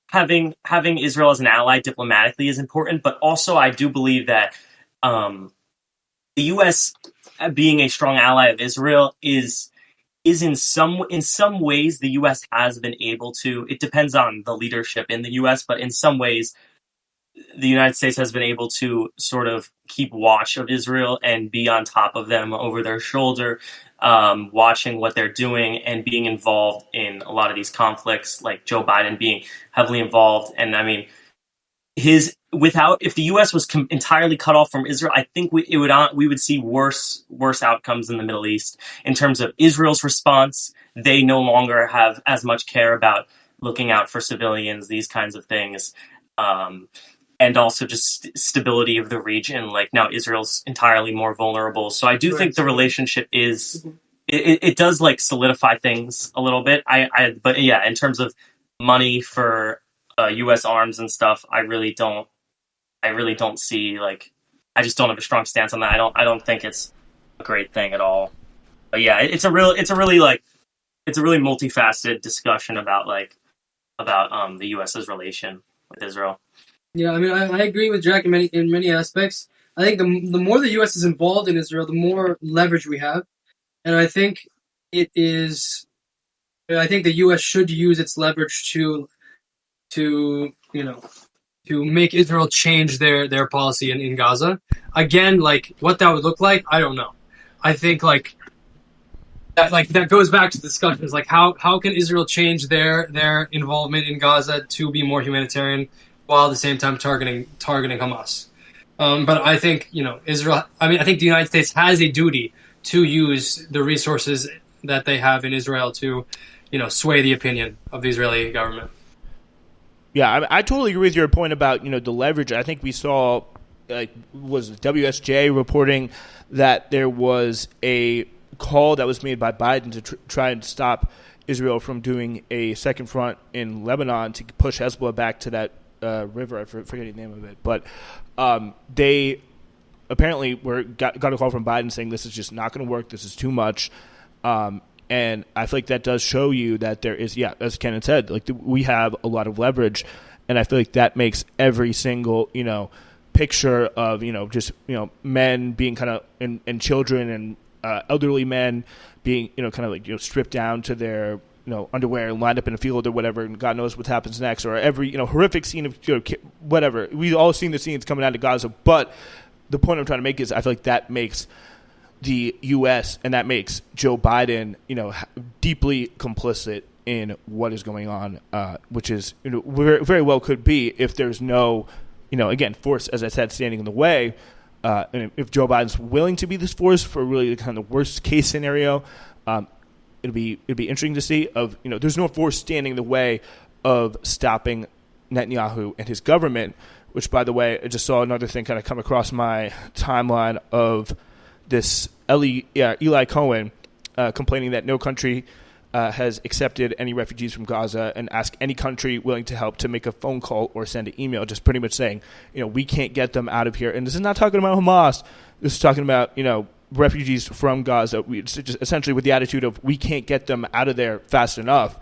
S3: having Israel as an ally diplomatically is important. But also, I do believe that the U.S. being a strong ally of Israel is in some ways the U.S. has been able to. It depends on the leadership in the U.S., but in some ways, the United States has been able to sort of keep watch of Israel and be on top of them over their shoulder, watching what they're doing and being involved in a lot of these conflicts, like Joe Biden being heavily involved. And if the U.S. was entirely cut off from Israel, I think we would see worse outcomes in the Middle East in terms of Israel's response. They no longer have as much care about looking out for civilians, these kinds of things. And also just stability of the region. Like now Israel's entirely more vulnerable. So I do think the relationship it does solidify things a little bit. But yeah, in terms of money for U.S. arms and stuff, I really don't see I just don't have a strong stance on that. I don't think it's a great thing at all. But yeah, it's a really multifaceted discussion about the U.S.'s relation with Israel.
S2: Yeah, I agree with Jack in many aspects. I think the more the U.S. is involved in Israel, the more leverage we have, and I think the U.S. should use its leverage to make Israel change their policy in Gaza. Again, what that would look like, I don't know. I think that goes back to discussions how can Israel change their involvement in Gaza to be more humanitarian, while at the same time targeting Hamas. But I think, Israel, I think the United States has a duty to use the resources that they have in Israel to, sway the opinion of the Israeli government.
S1: Yeah, I totally agree with your point about, the leverage. I think we saw, was WSJ reporting that there was a call that was made by Biden to try and stop Israel from doing a second front in Lebanon to push Hezbollah back to that river. I forget the name of it, but they apparently got a call from Biden saying this is just not going to work. This is too much, and I feel like that does show you that there is, as Kenan said, we have a lot of leverage, and I feel like that makes every single picture of just men being kind of and children and elderly men being stripped down to their underwear and lined up in a field or whatever, and God knows what happens next, or every horrific scene of whatever. We've all seen the scenes coming out of Gaza, but the point I'm trying to make is I feel like that makes the U.S. and that makes Joe Biden deeply complicit in what is going on, which is very well could be if there's no again force, as I said, standing in the way. And if Joe Biden's willing to be this force for really the kind of worst case scenario, it'd be interesting to see. There's no force standing in the way of stopping Netanyahu and his government, which, by the way, I just saw another thing kind of come across my timeline of this Eli Cohen complaining that no country has accepted any refugees from Gaza and asked any country willing to help to make a phone call or send an email, just pretty much saying, we can't get them out of here. And this is not talking about Hamas. This is talking about, refugees from Gaza. It's just essentially with the attitude of we can't get them out of there fast enough.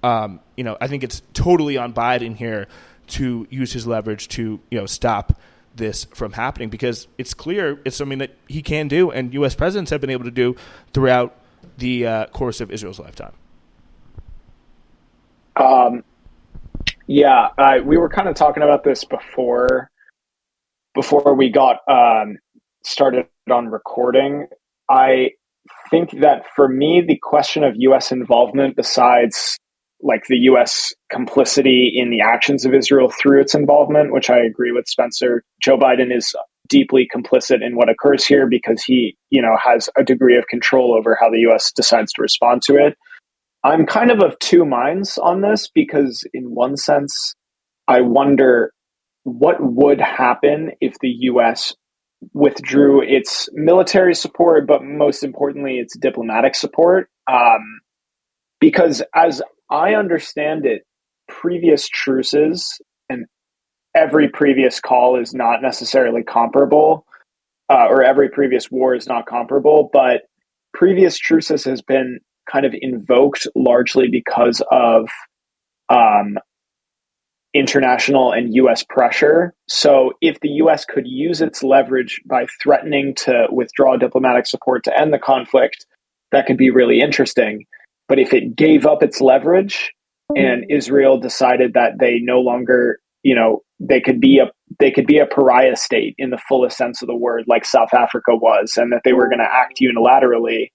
S1: I think it's totally on Biden here to use his leverage to, stop this from happening, because it's clear it's something that he can do and U.S. presidents have been able to do throughout the course of Israel's lifetime.
S4: We were kind of talking about this before we got started on recording. I think that for me, the question of U.S. involvement, besides like the U.S. complicity in the actions of Israel through its involvement, which I agree with Spencer, Joe Biden is deeply complicit in what occurs here because he, has a degree of control over how the U.S. decides to respond to it. I'm kind of two minds on this because in one sense, I wonder what would happen if the U.S. withdrew its military support, but most importantly, its diplomatic support. Because as I understand it, previous truces and every previous call is not necessarily comparable, or every previous war is not comparable, but previous truces has been kind of invoked largely because of international and U.S. pressure. So if the U.S. could use its leverage by threatening to withdraw diplomatic support to end the conflict, that could be really interesting. But if it gave up its leverage and Israel decided that they no longer, they could be a pariah state in the fullest sense of the word, like South Africa was, and that they were going to act unilaterally.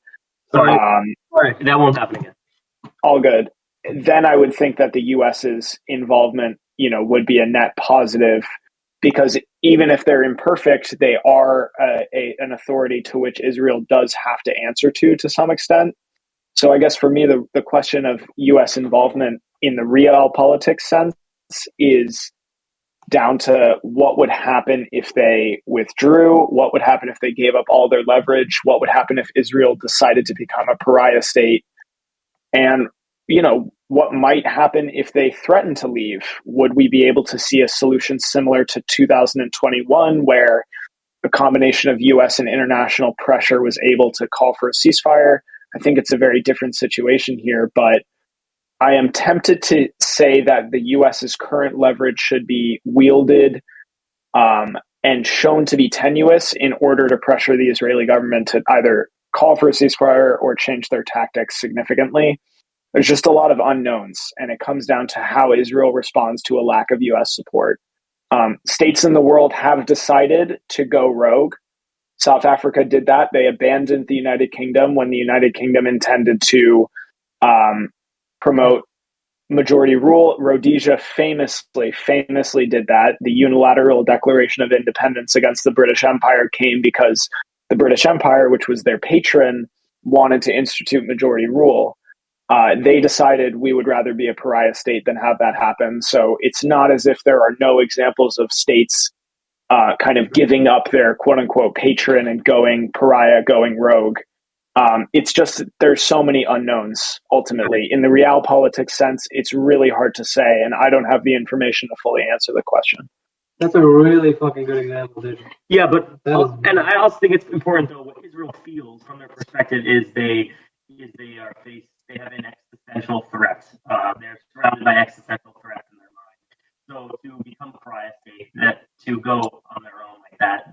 S3: Sorry, that won't happen again.
S4: All good. Then I would think that the U.S.'s involvement, would be a net positive, because even if they're imperfect, they are an authority to which Israel does have to answer to some extent. So I guess for me, the question of U.S. involvement in the realpolitik sense is down to what would happen if they withdrew, what would happen if they gave up all their leverage, what would happen if Israel decided to become a pariah state, and, what might happen if they threatened to leave. Would we be able to see a solution similar to 2021, where a combination of U.S. and international pressure was able to call for a ceasefire? I think it's a very different situation here, but I am tempted to say that the U.S.'s current leverage should be wielded and shown to be tenuous in order to pressure the Israeli government to either call for a ceasefire or change their tactics significantly. There's just a lot of unknowns, and it comes down to how Israel responds to a lack of U.S. support. States in the world have decided to go rogue. South Africa did that. They abandoned the United Kingdom when the United Kingdom intended to promote majority rule. Rhodesia famously did that. The unilateral declaration of independence against the British Empire came because the British Empire, which was their patron, wanted to institute majority rule. They decided we would rather be a pariah state than have that happen. So it's not as if there are no examples of states kind of giving up their quote unquote patron and going pariah, going rogue. It's just there's so many unknowns ultimately. In the realpolitik sense, it's really hard to say, and I don't have the information to fully answer the question.
S2: That's a really fucking good example, dude.
S3: Yeah, but and I also think it's important though. What Israel feels from their perspective is they have an existential threat. They're surrounded by existential threats in their mind. So to become a pariah state, to go on their own like that,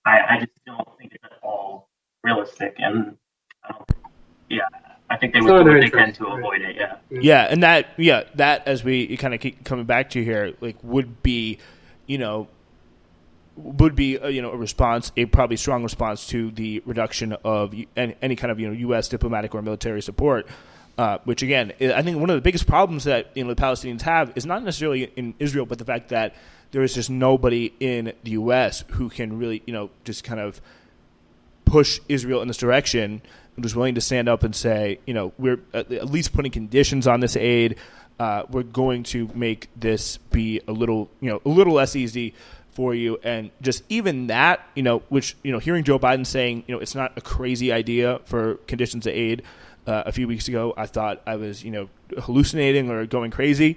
S3: I just don't think it's at all realistic. And I think they would do what they can to avoid it.
S1: Yeah, and that as we kind of keep coming back to here, like would be a response, a probably strong response to the reduction of any kind of U.S. diplomatic or military support, which again I think one of the biggest problems that the Palestinians have is not necessarily in Israel, but the fact that there is just nobody in the U.S. who can really just kind of push Israel in this direction and was willing to stand up and say we're at least putting conditions on this aid. we're going to make this be a little less easy for you. And just even that, which, hearing Joe Biden saying, it's not a crazy idea for conditions of aid a few weeks ago, I thought I was, hallucinating or going crazy,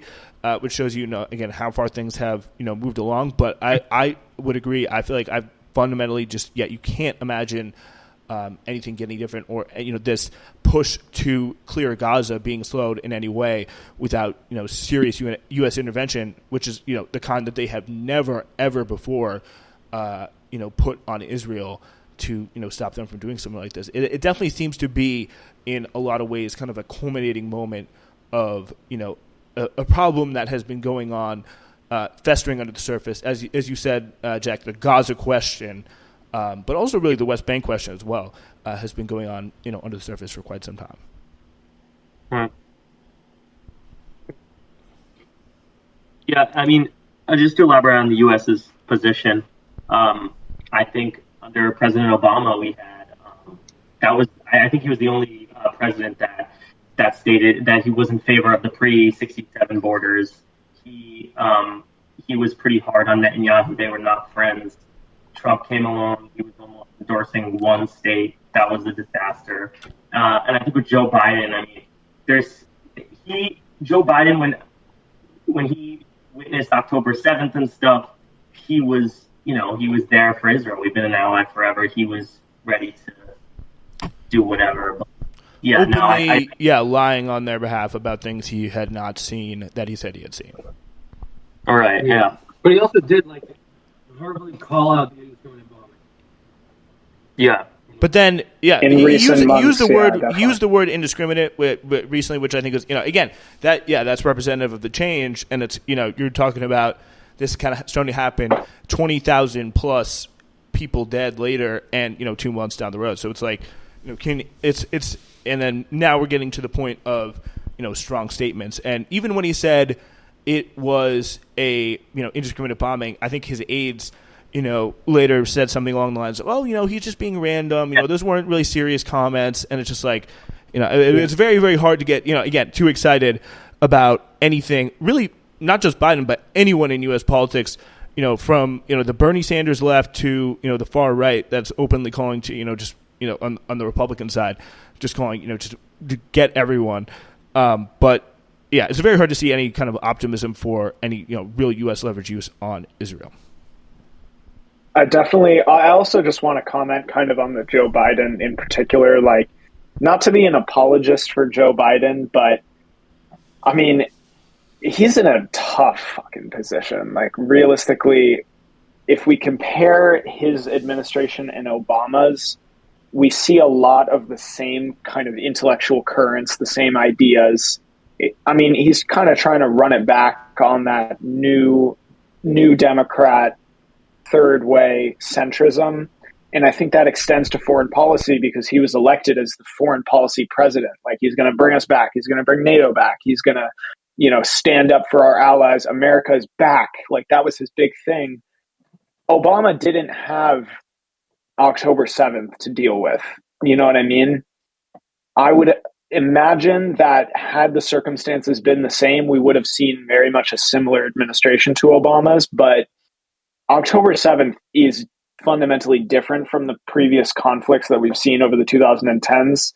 S1: which shows again, how far things have, moved along. But I would agree. I feel like I've fundamentally you can't imagine anything getting different, or this push to clear Gaza being slowed in any way without serious U.S. intervention, which is the kind that they have never ever before put on Israel to stop them from doing something like this. It definitely seems to be in a lot of ways kind of a culminating moment of a problem that has been going on, festering under the surface, as you said, Jack, the Gaza question. But also really the West Bank question as well has been going on, under the surface for quite some time.
S5: Yeah, I mean, just to elaborate on the U.S.'s position, I think under President Obama we had I think he was the only president that stated that he was in favor of the pre-67 borders. He was pretty hard on Netanyahu. They were not friends. Trump came along, he was almost endorsing one state. That was a disaster. And I think with Joe Biden, I mean, Joe Biden, when he witnessed October 7th and stuff, he was there for Israel. We've been an ally forever. He was ready to do whatever. But yeah,
S1: openly, lying on their behalf about things he had not seen that he said he had seen.
S5: All right, yeah.
S2: But he also did verbally call out the indiscriminate bombing.
S5: Yeah.
S1: But then, he used the word indiscriminate recently, which I think is, again, that's representative of the change. And it's, you're talking about this kind of starting to happen, 20,000 plus people dead later and, 2 months down the road. So it's like, and then now we're getting to the point of, strong statements. And even when he said it was a, indiscriminate bombing, I think his aides, later said something along the lines of, oh, he's just being random. Those weren't really serious comments. And it's just like, it's very, very hard to get, again, too excited about anything, really not just Biden, but anyone in U.S. politics, from, the Bernie Sanders left to, the far right that's openly calling to, just, on the Republican side, just calling, just to get everyone. But yeah, it's very hard to see any kind of optimism for any, real U.S. leverage use on Israel.
S4: I also just want to comment kind of on the Joe Biden in particular, not to be an apologist for Joe Biden, but I mean, he's in a tough fucking position. Realistically, if we compare his administration and Obama's, we see a lot of the same kind of intellectual currents, the same ideas. He's kind of trying to run it back on that new Democrat third way centrism. And I think that extends to foreign policy because he was elected as the foreign policy president. He's going to bring us back. He's going to bring NATO back. He's going to, stand up for our allies. America is back. That was his big thing. Obama didn't have October 7th to deal with. You know what I mean? I would imagine that had the circumstances been the same, we would have seen very much a similar administration to Obama's, but October 7th is fundamentally different from the previous conflicts that we've seen over the 2010s.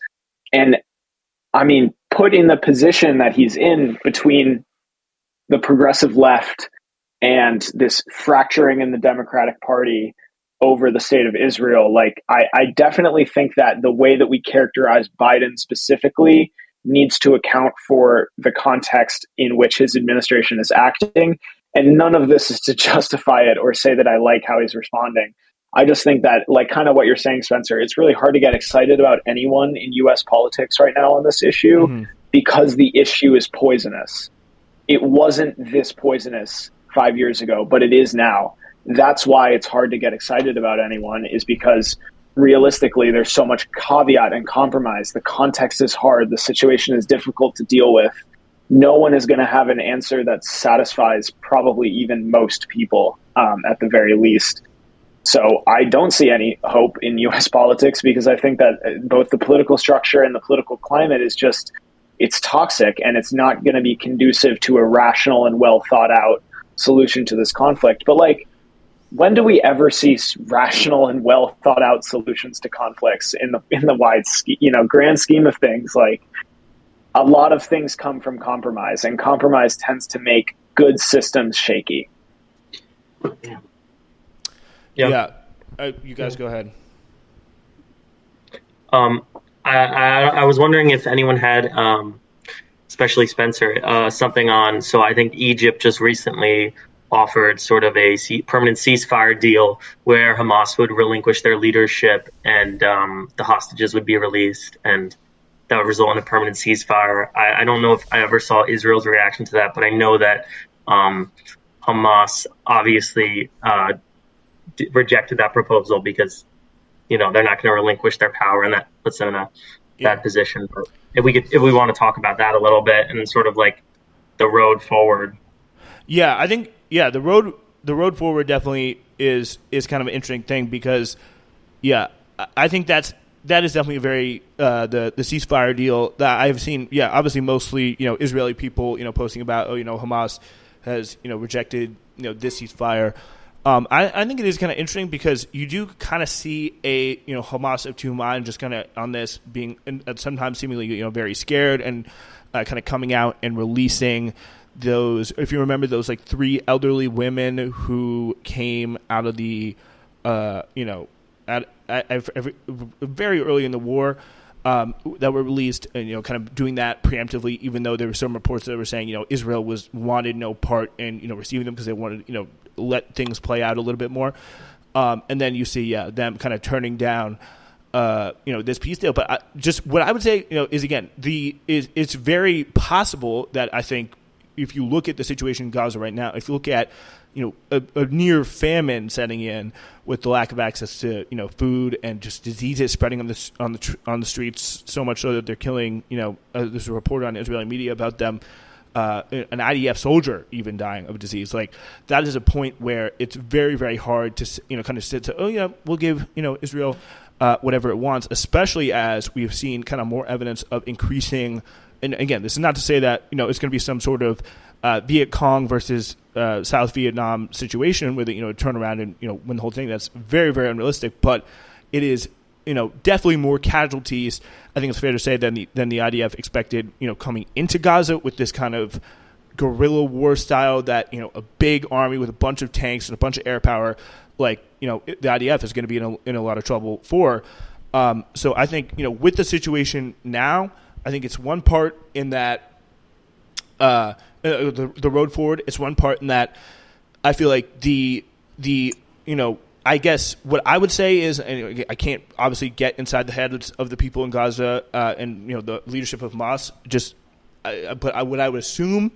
S4: And put in the position that he's in between the progressive left and this fracturing in the Democratic Party over the state of Israel, I definitely think that the way that we characterize Biden specifically needs to account for the context in which his administration is acting. And none of this is to justify it or say that I like how he's responding. I just think that, kind of what you're saying, Spencer, it's really hard to get excited about anyone in U.S. politics right now on this issue because the issue is poisonous. It wasn't this poisonous 5 years ago, but it is now. That's why it's hard to get excited about anyone, is because realistically, there's so much caveat and compromise. The context is hard. The situation is difficult to deal with. No one is going to have an answer that satisfies probably even most people at the very least. So I don't see any hope in U.S. politics because I think that both the political structure and the political climate is just it's toxic and it's not going to be conducive to a rational and well thought out solution to this conflict. But like, when do we ever see rational and well thought out solutions to conflicts in the wide grand scheme of things? Like, a lot of things come from compromise, and compromise tends to make good systems shaky.
S1: Yeah. You guys go ahead.
S5: I was wondering if anyone had, especially Spencer, something on. So I think Egypt just recently offered sort of a permanent ceasefire deal where Hamas would relinquish their leadership and the hostages would be released, and that would result in a permanent ceasefire. I don't know if I ever saw Israel's reaction to that, but I know that Hamas obviously rejected that proposal because, they're not going to relinquish their power, and that puts them in a bad position. But if we want to talk about that a little bit and sort of like the road forward.
S1: Yeah, I think the road forward definitely is kind of an interesting thing because I think that is definitely a very the ceasefire deal that I've seen. Yeah, obviously mostly Israeli people posting about Hamas has rejected this ceasefire. I think it is kind of interesting because you do kind of see a Hamas of two minds just kind of on this being sometimes seemingly very scared and kind of coming out and releasing those. If you remember those like 3 elderly women who came out of the very early in the war that were released, and kind of doing that preemptively, even though there were some reports that were saying Israel wanted no part in receiving them because they wanted let things play out a little bit more, and then you see them kind of turning down this peace deal. But just what I would say is again it's very possible that I think if you look at the situation in Gaza right now, if you look at a near famine setting in with the lack of access to food and just diseases spreading on the streets, so much so that they're killing there's a report on Israeli media about them an IDF soldier even dying of a disease. Like, that is a point where it's very, very hard to kind of sit to we'll give Israel whatever it wants, especially as we've seen kind of more evidence of increasing. And again, this is not to say that it's going to be some sort of Viet Cong versus South Vietnam situation where they turn around and win the whole thing. That's very, very unrealistic. But it is definitely more casualties, I think it's fair to say, than the IDF expected coming into Gaza with this kind of guerrilla war style that a big army with a bunch of tanks and a bunch of air power, like the IDF is going to be in a lot of trouble for. So I think with the situation now, I think it's one part in that the road forward. It's one part in that I feel like the I guess what I would say is, and I can't obviously get inside the heads of the people in Gaza and the leadership of Hamas. But what I would assume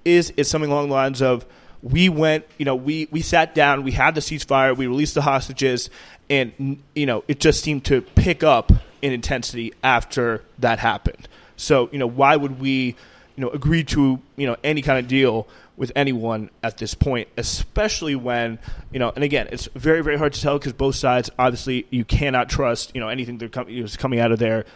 S1: is something along the lines of we went, we sat down, we had the ceasefire, we released the hostages, and it just seemed to pick up in intensity after that happened. So why would we agree to any kind of deal with anyone at this point, especially when and again, it's very, very hard to tell because both sides, obviously, you cannot trust anything they're coming out of their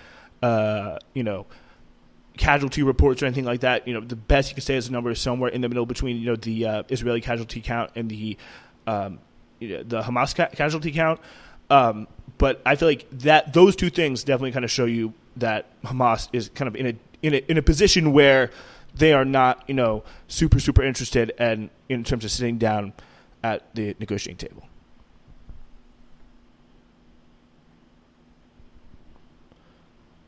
S1: casualty reports or anything like that. The best you can say is the number is somewhere in the middle between the Israeli casualty count and the Hamas casualty count. But I feel like that those two things definitely kind of show you that Hamas is kind of in a position where they are not, super, super interested in terms of sitting down at the negotiating table.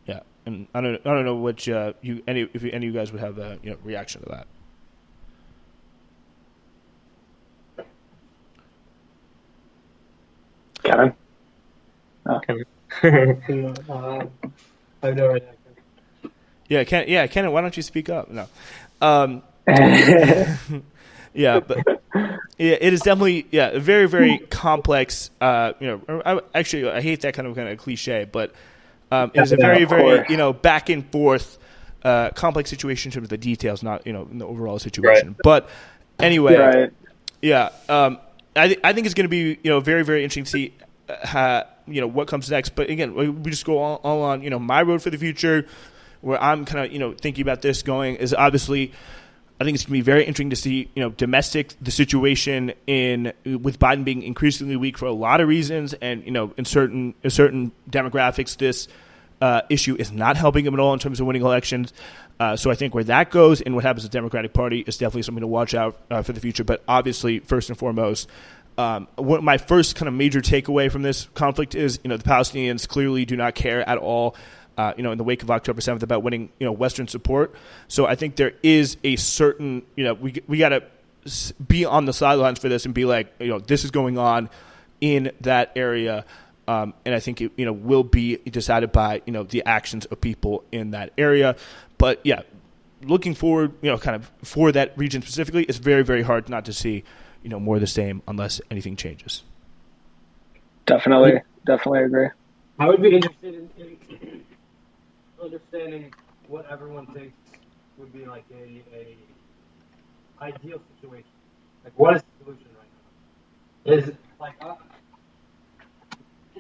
S1: Yeah, and I don't know what if any of you guys would have a reaction to that.
S4: Kenan?
S2: I have no idea.
S1: Kenan, why don't you speak up? No. Yeah, but it is definitely a very, very complex. I hate that kind of cliche, but it is a very, very back and forth, complex situation in terms of the details, not in the overall situation. Right. But anyway, right. I think it's going to be very, very interesting to see what comes next. But again, we just go all on my road for the future. where I'm kind of thinking about this going is obviously. I think it's going to be very interesting to see, the situation with Biden being increasingly weak for a lot of reasons, and in certain demographics, this issue is not helping him at all in terms of winning elections. So I think where that goes and what happens to the Democratic Party is definitely something to watch out for the future. But obviously, first and foremost, my first kind of major takeaway from this conflict is, the Palestinians clearly do not care at all. In the wake of October 7th about winning, Western support. So I think there is a certain, we got to be on the sidelines for this and be like, this is going on in that area. And I think it, will be decided by, the actions of people in that area. But yeah, looking forward, kind of for that region specifically, it's very, very hard not to see, more of the same unless anything changes.
S4: Definitely agree.
S2: I would be interested in understanding what everyone thinks would be like a ideal situation. Like, what is the solution right now? Is it like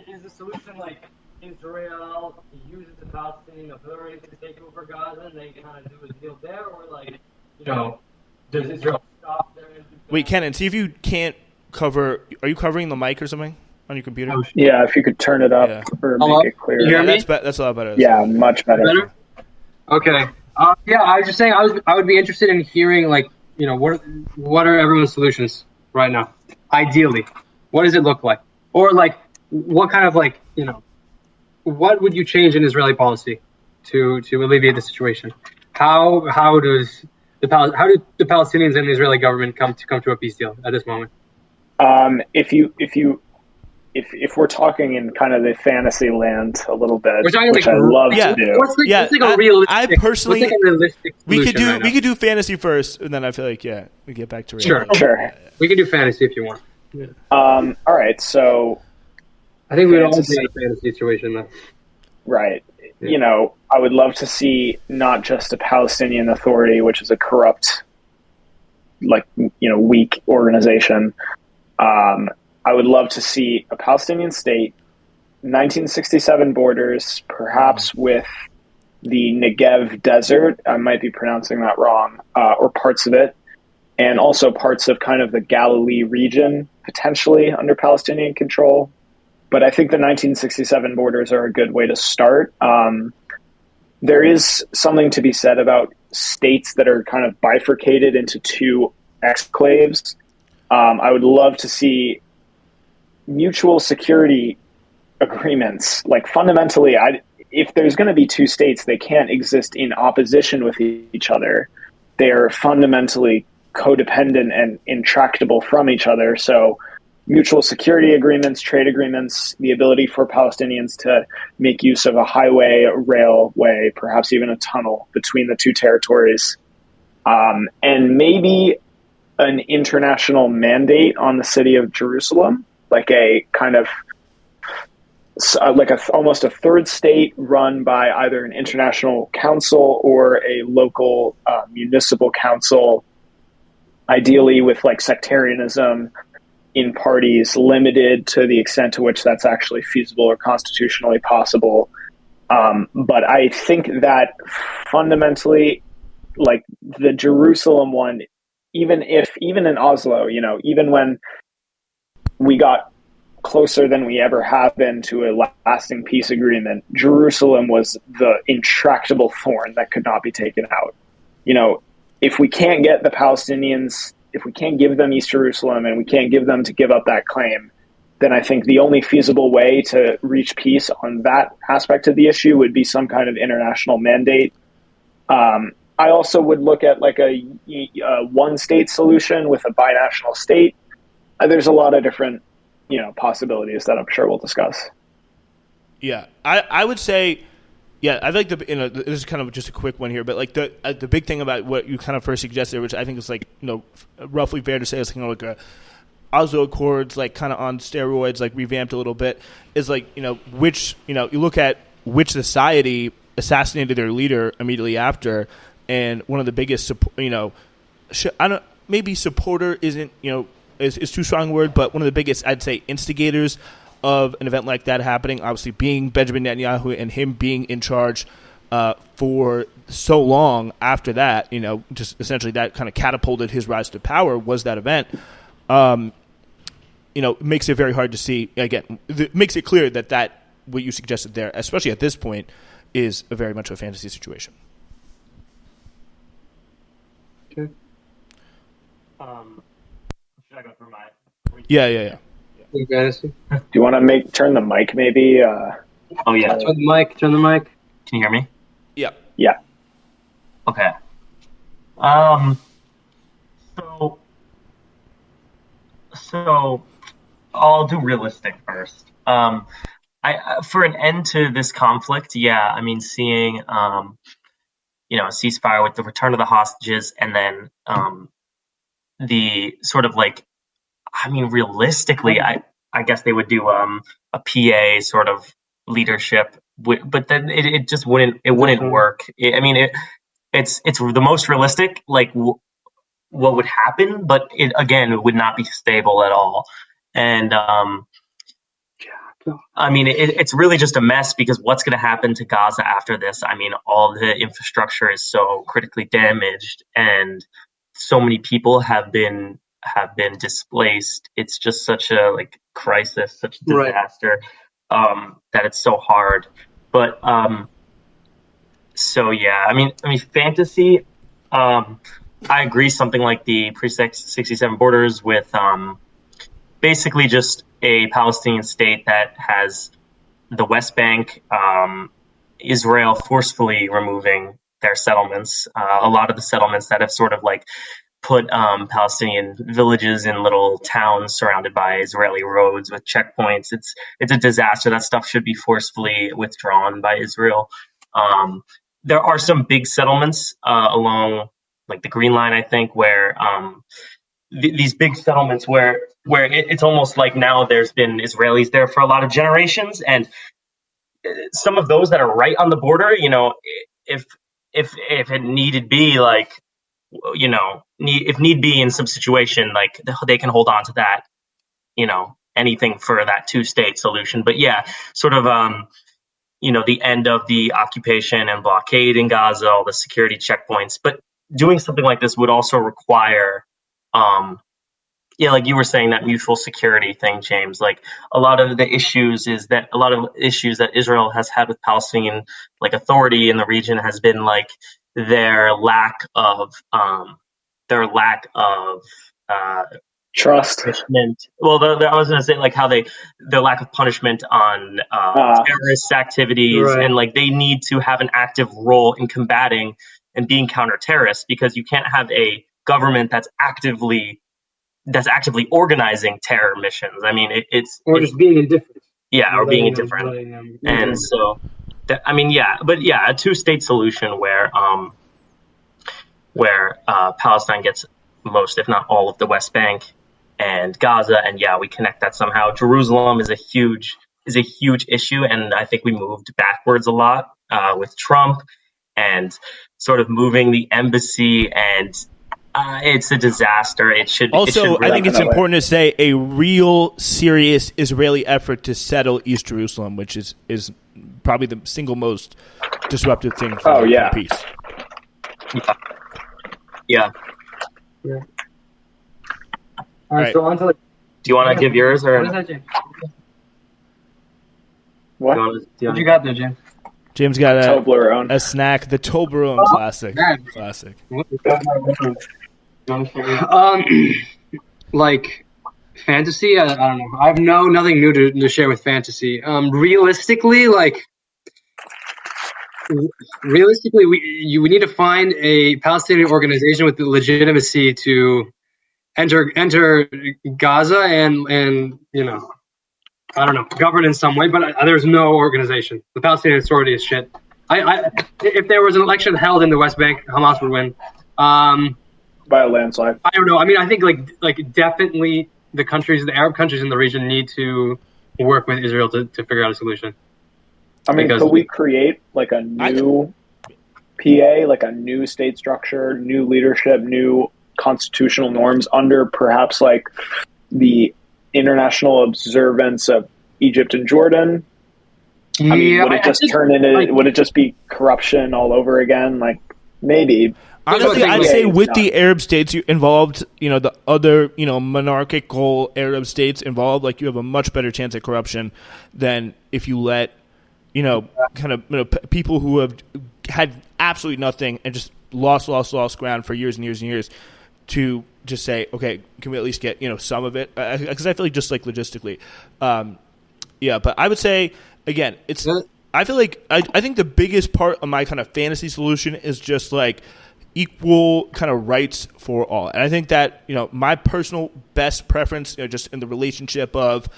S2: is the solution like Israel uses the Palestinian Authority to take over Gaza and they kind of do a deal there, or like does Israel stop there?
S1: Wait, Kenan, see if you can't cover. Are you covering the mic or something on your computer?
S4: Yeah, if you could turn it up or make it clear.
S2: You hear me?
S1: That's a lot better.
S4: Yeah, much better.
S2: Okay. Yeah, I was just saying I would be interested in hearing like what are everyone's solutions right now? Ideally, what does it look like? Or like what kind of like what would you change in Israeli policy to alleviate the situation? How do the Palestinians and the Israeli government come to a peace deal at this moment?
S4: If we're talking in kind of the fantasy land a little bit,
S2: which I
S4: love to do.
S1: I personally,
S2: a realistic
S1: we could do fantasy first, and then I feel like we get back to reality.
S4: Sure.
S2: We can do fantasy if you want.
S4: Yeah. All right, so
S2: I think we'd all be in a fantasy situation though.
S4: Right. Yeah. I would love to see not just a Palestinian Authority, which is a corrupt, weak organization. I would love to see a Palestinian state, 1967 borders, perhaps with the Negev desert. I might be pronouncing that wrong, or parts of it, and also parts of kind of the Galilee region, potentially under Palestinian control. But I think the 1967 borders are a good way to start. There is something to be said about states that are kind of bifurcated into two exclaves. I would love to see mutual security agreements. Like fundamentally, if there's going to be two states, they can't exist in opposition with each other. They are fundamentally codependent and intractable from each other. So mutual security agreements, trade agreements, the ability for Palestinians to make use of a highway, a railway, perhaps even a tunnel between the two territories, and maybe an international mandate on the city of Jerusalem, like a kind of almost a third state run by either an international council or a local municipal council, ideally with like sectarianism in parties limited to the extent to which that's actually feasible or constitutionally possible. But I think that fundamentally, like the Jerusalem one, even in Oslo, even when we got closer than we ever have been to a lasting peace agreement, Jerusalem was the intractable thorn that could not be taken out. If we can't get the Palestinians, if we can't give them East Jerusalem and we can't give them to give up that claim, then I think the only feasible way to reach peace on that aspect of the issue would be some kind of international mandate. I also would look at like a one-state solution with a binational state. There's a lot of different, possibilities that I'm sure we'll discuss.
S1: Yeah, I would say, I like this is kind of just a quick one here, but like the big thing about what you kind of first suggested, which I think is like, roughly fair to say is kind of like a Oslo Accords, like kind of on steroids, like revamped a little bit, is like, which, you look at which society assassinated their leader immediately after. And one of the biggest, maybe supporter isn't, is too strong a word, but one of the biggest, I'd say, instigators of an event like that happening, obviously being Benjamin Netanyahu and him being in charge for so long after that, just essentially that kind of catapulted his rise to power was that event. Makes it very hard to see. Again, it makes it clear that what you suggested there, especially at this point, is very much a fantasy situation.
S5: Okay. Should I go through my?
S1: Yeah.
S2: Fantasy.
S4: Do you want to turn the mic maybe?
S5: Oh yeah.
S2: Turn the mic. Can
S5: you hear me?
S1: Yeah.
S4: Yeah.
S5: Okay. So I'll do realistic first. For an end to this conflict, seeing a ceasefire with the return of the hostages, and then the sort of realistically, I guess they would do a PA sort of leadership, but then it just wouldn't work. It's the most realistic, what would happen, but it would not be stable at all. And it's really just a mess, because what's going to happen to Gaza after this? All the infrastructure is so critically damaged, and so many people have been displaced. It's just such a crisis, such a disaster, that it's so hard. But fantasy. I agree. Something like the pre-67 borders, with basically just a Palestinian state that has the West Bank, Israel forcefully removing their settlements. A lot of the settlements that have sort of put Palestinian villages in little towns surrounded by Israeli roads with checkpoints. It's a disaster. That stuff should be forcefully withdrawn by Israel. There are some big settlements along the Green Line, I think, where these big settlements where it's almost like now there's been Israelis there for a lot of generations, and some of those that are right on the border, if it needed be if need be in some situation, they can hold on to that, anything for that 2-state solution. But sort of the end of the occupation and blockade in Gaza, all the security checkpoints. But doing something like this would also require, like you were saying, that mutual security thing, James. A lot of issues that Israel has had with Palestinian authority in the region has been their lack of
S4: trust.
S5: Punishment. Well, I was going to say how their lack of punishment on terrorist activities, right. And they need to have an active role in combating and being counter-terrorists, because you can't have a government that's actively organizing terror missions. It's
S2: just being indifferent.
S5: Yeah, or being indifferent. And so, a 2-state solution where Palestine gets most, if not all, of the West Bank and Gaza, and we connect that somehow. Jerusalem is a huge issue, and I think we moved backwards a lot with Trump and sort of moving the embassy, and it's a disaster. I think
S1: it's important to say a real serious Israeli effort to settle East Jerusalem, which is probably the single most disruptive thing for peace.
S5: Yeah.
S2: All right. So on to
S5: do you want to give yours, or
S2: what is that, James?
S4: What?
S2: What you got there, James?
S1: James got
S4: Toblerone.
S1: A snack, the Toblerone classic. Classic.
S2: Fantasy, I don't know. I have nothing new to share with fantasy. Realistically, we need to find a Palestinian organization with the legitimacy to enter Gaza and I don't know, govern in some way. But there's no organization. The Palestinian Authority is shit. If there was an election held in the West Bank, Hamas would win.
S4: By a landslide.
S2: I don't know. I think definitely the Arab countries in the region need to work with Israel to figure out a solution.
S4: Could we create a new PA, a new state structure, new leadership, new constitutional norms under perhaps the international observance of Egypt and Jordan, I mean, would it just turn into? Would it just be corruption all over again? Like maybe.
S1: Honestly, I'd say with the Arab states involved, the other, monarchical Arab states involved, like you have a much better chance at corruption than if you let, people who have had absolutely nothing and just lost ground for years and years and years to just say, okay, can we at least get, some of it? Because I feel like just like logistically. But I would say, again, I feel like I think the biggest part of my kind of fantasy solution is just like equal kind of rights for all. And I think that, my personal best preference, just in the relationship of,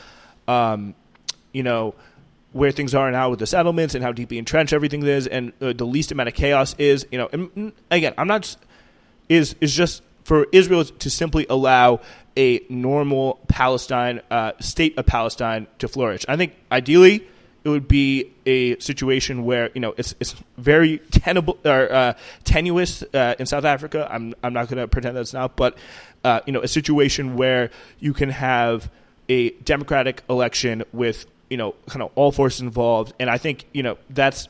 S1: where things are now with the settlements and how deeply entrenched everything is and the least amount of chaos is, and again, is just for Israel to simply allow a normal Palestine, state of Palestine to flourish. I think ideally it would be a situation where it's very tenuous in South Africa. I'm not going to pretend that's not, but a situation where you can have a democratic election with kind of all forces involved, and I think that's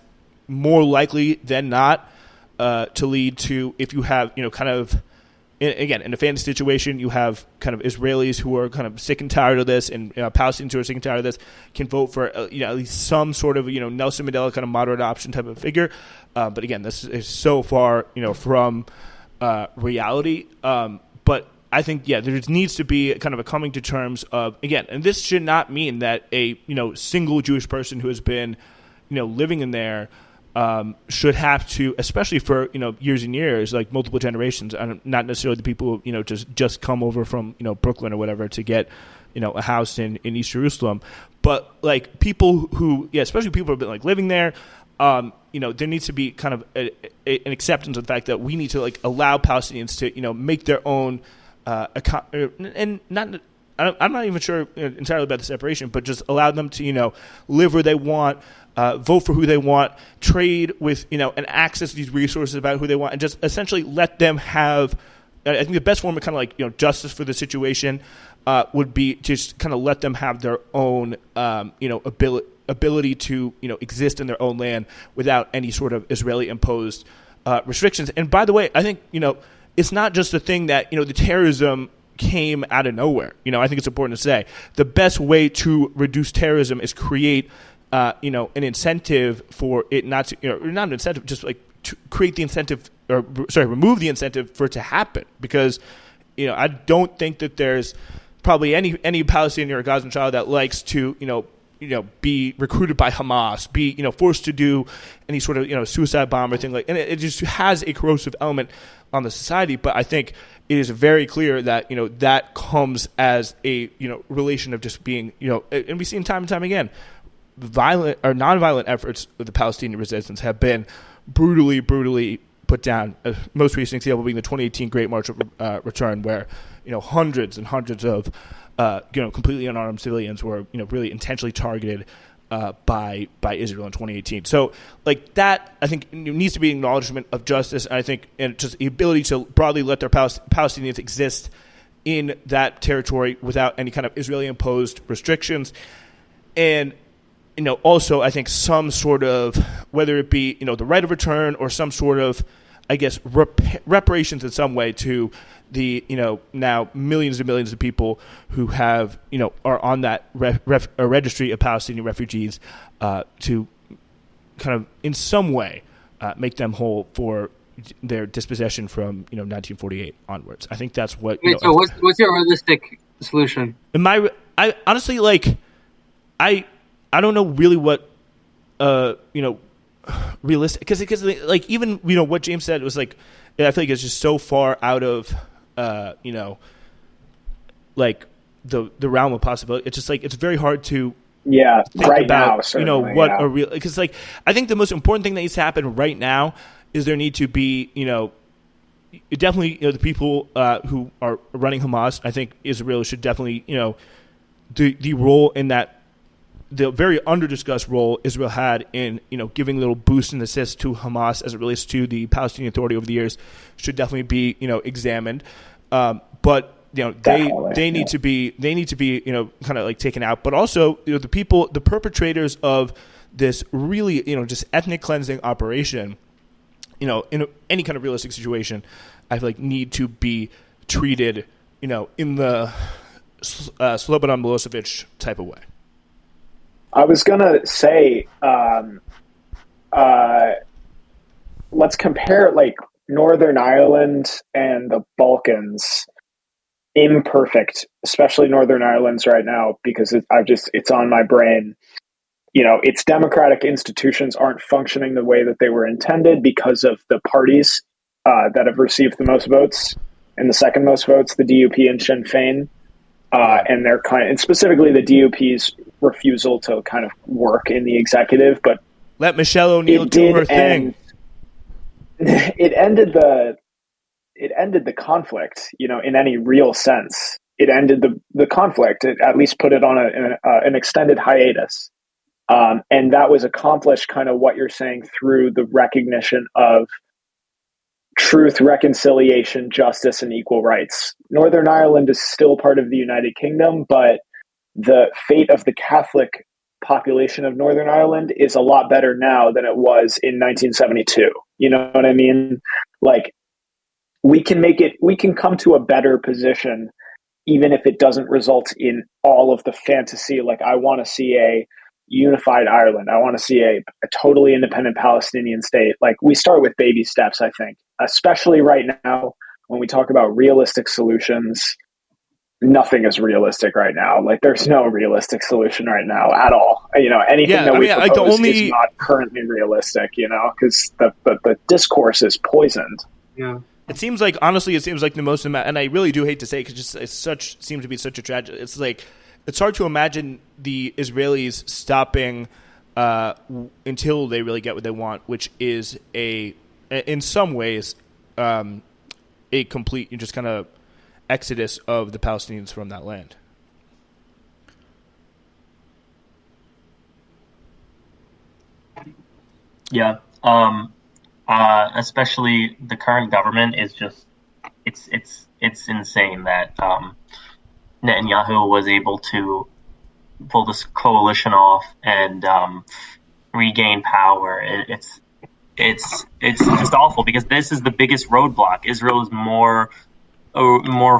S1: more likely than not to lead to, if you have kind of. Again, in a fantasy situation, you have kind of Israelis who are kind of sick and tired of this, and Palestinians who are sick and tired of this can vote for at least some sort of Nelson Mandela kind of moderate option type of figure. But again, this is so far from reality. But I think there needs to be kind of a coming to terms of, again, and this should not mean that a single Jewish person who has been living in there. Should have to, especially for years and years, like multiple generations, and not necessarily the people who just come over from Brooklyn or whatever to get a house in East Jerusalem, but like people who especially people who have been like living there. There needs to be kind of an acceptance of the fact that we need to like allow Palestinians to make their own and not. I'm not even sure entirely about the separation, but just allow them to live where they want. Vote for who they want, trade with, and access these resources about who they want, and just essentially let them have. I think the best form of kind of like justice for the situation would be just kind of let them have their own ability to exist in their own land without any sort of Israeli imposed restrictions. And by the way, I think it's not just a thing that the terrorism came out of nowhere. I think it's important to say the best way to reduce terrorism is create. An incentive for it not to, or not an incentive, just like to create the incentive, remove the incentive for it to happen. Because, I don't think that there's probably any Palestinian or Gazan child that likes to, be recruited by Hamas, be, forced to do any sort of, suicide bomb or thing like, and it just has a corrosive element on the society. But I think it is very clear that, that comes as a, relation of just being, and we see time and time again, violent or nonviolent efforts of the Palestinian resistance have been brutally put down. Most recent example being the 2018 Great March of Return, where hundreds and hundreds of completely unarmed civilians were really intentionally targeted by Israel in 2018. So like that, I think needs to be an acknowledgement of justice. And I think and just the ability to broadly let their Palestinians exist in that territory without any kind of Israeli imposed restrictions. And also, I think some sort of, whether it be, the right of return or some sort of, I guess, reparations in some way to the, now millions and millions of people who have, are on that registry of Palestinian refugees to kind of in some way make them whole for their dispossession from, 1948 onwards. I think that's what.
S2: Wait, so what's your realistic solution?
S1: I honestly, like, I don't know really what, realistic, because like even what James said was like, I feel like it's just so far out of, like the realm of possibility. It's just like it's very hard to think
S4: right
S1: about
S4: now,
S1: what a real, because like I think the most important thing that needs to happen right now is there need to be definitely the people who are running Hamas. I think Israel should definitely the role in that. The very under-discussed role Israel had in, giving little boost and assist to Hamas as it relates to the Palestinian Authority over the years should definitely be, examined. But they need to be kind of like taken out. But also, the people, the perpetrators of this really, just ethnic cleansing operation, in any kind of realistic situation, I feel like need to be treated, in the Slobodan Milosevic type of way.
S4: I was going to say, let's compare like Northern Ireland and the Balkans. Imperfect, especially Northern Ireland's right now, because it's on my brain. Its democratic institutions aren't functioning the way that they were intended because of the parties that have received the most votes and the second most votes, the DUP and Sinn Féin, and they're and specifically the DUP's refusal to kind of work in the executive. But
S1: let Michelle O'Neill do her thing.
S4: It ended the conflict, in any real sense. It ended the conflict. It at least put it on an extended hiatus. And that was accomplished, kind of what you're saying, through the recognition of truth, reconciliation, justice, and equal rights. Northern Ireland is still part of the United Kingdom, but the fate of the Catholic population of Northern Ireland is a lot better now than it was in 1972. You know what I mean? Like, we can come to a better position, even if it doesn't result in all of the fantasy. Like, I want to see a unified Ireland. I want to see a totally independent Palestinian state. Like, we start with baby steps, I think, especially right now when we talk about realistic solutions. Nothing is realistic right now. Like, there's no realistic solution right now at all. Anything that we propose is not currently realistic, because the discourse is poisoned.
S2: Yeah.
S1: It seems like the most, and I really do hate to say it because seems to be such a tragedy. It's like, it's hard to imagine the Israelis stopping until they really get what they want, which is in some ways, a complete just kind of exodus of the Palestinians from that land.
S5: Yeah. Especially the current government is just, it's insane that Netanyahu was able to pull this coalition off and regain power. It's just awful, because this is the biggest roadblock. Israel is more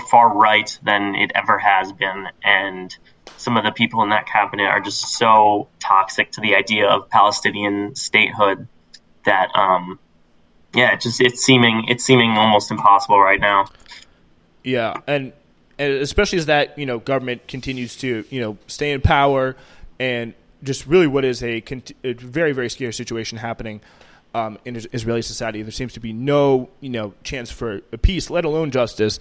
S5: far right than it ever has been, and some of the people in that cabinet are just so toxic to the idea of Palestinian statehood that it's seeming almost impossible right now.
S1: Yeah, and especially as that government continues to stay in power, and just really what is a very, very scary situation happening in Israeli society. There seems to be no chance for a peace, let alone justice,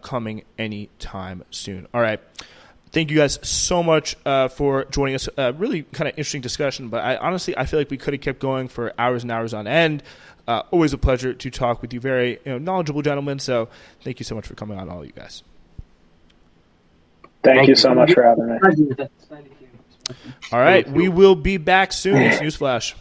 S1: coming anytime soon. All right. Thank you guys so much for joining us. Really kind of interesting discussion, but I feel like we could have kept going for hours and hours on end. Always a pleasure to talk with you, very knowledgeable gentlemen. So thank you so much for coming on, all of you guys.
S4: Thank you so much for having me.
S1: All right, we will be back soon. It's Newsflash.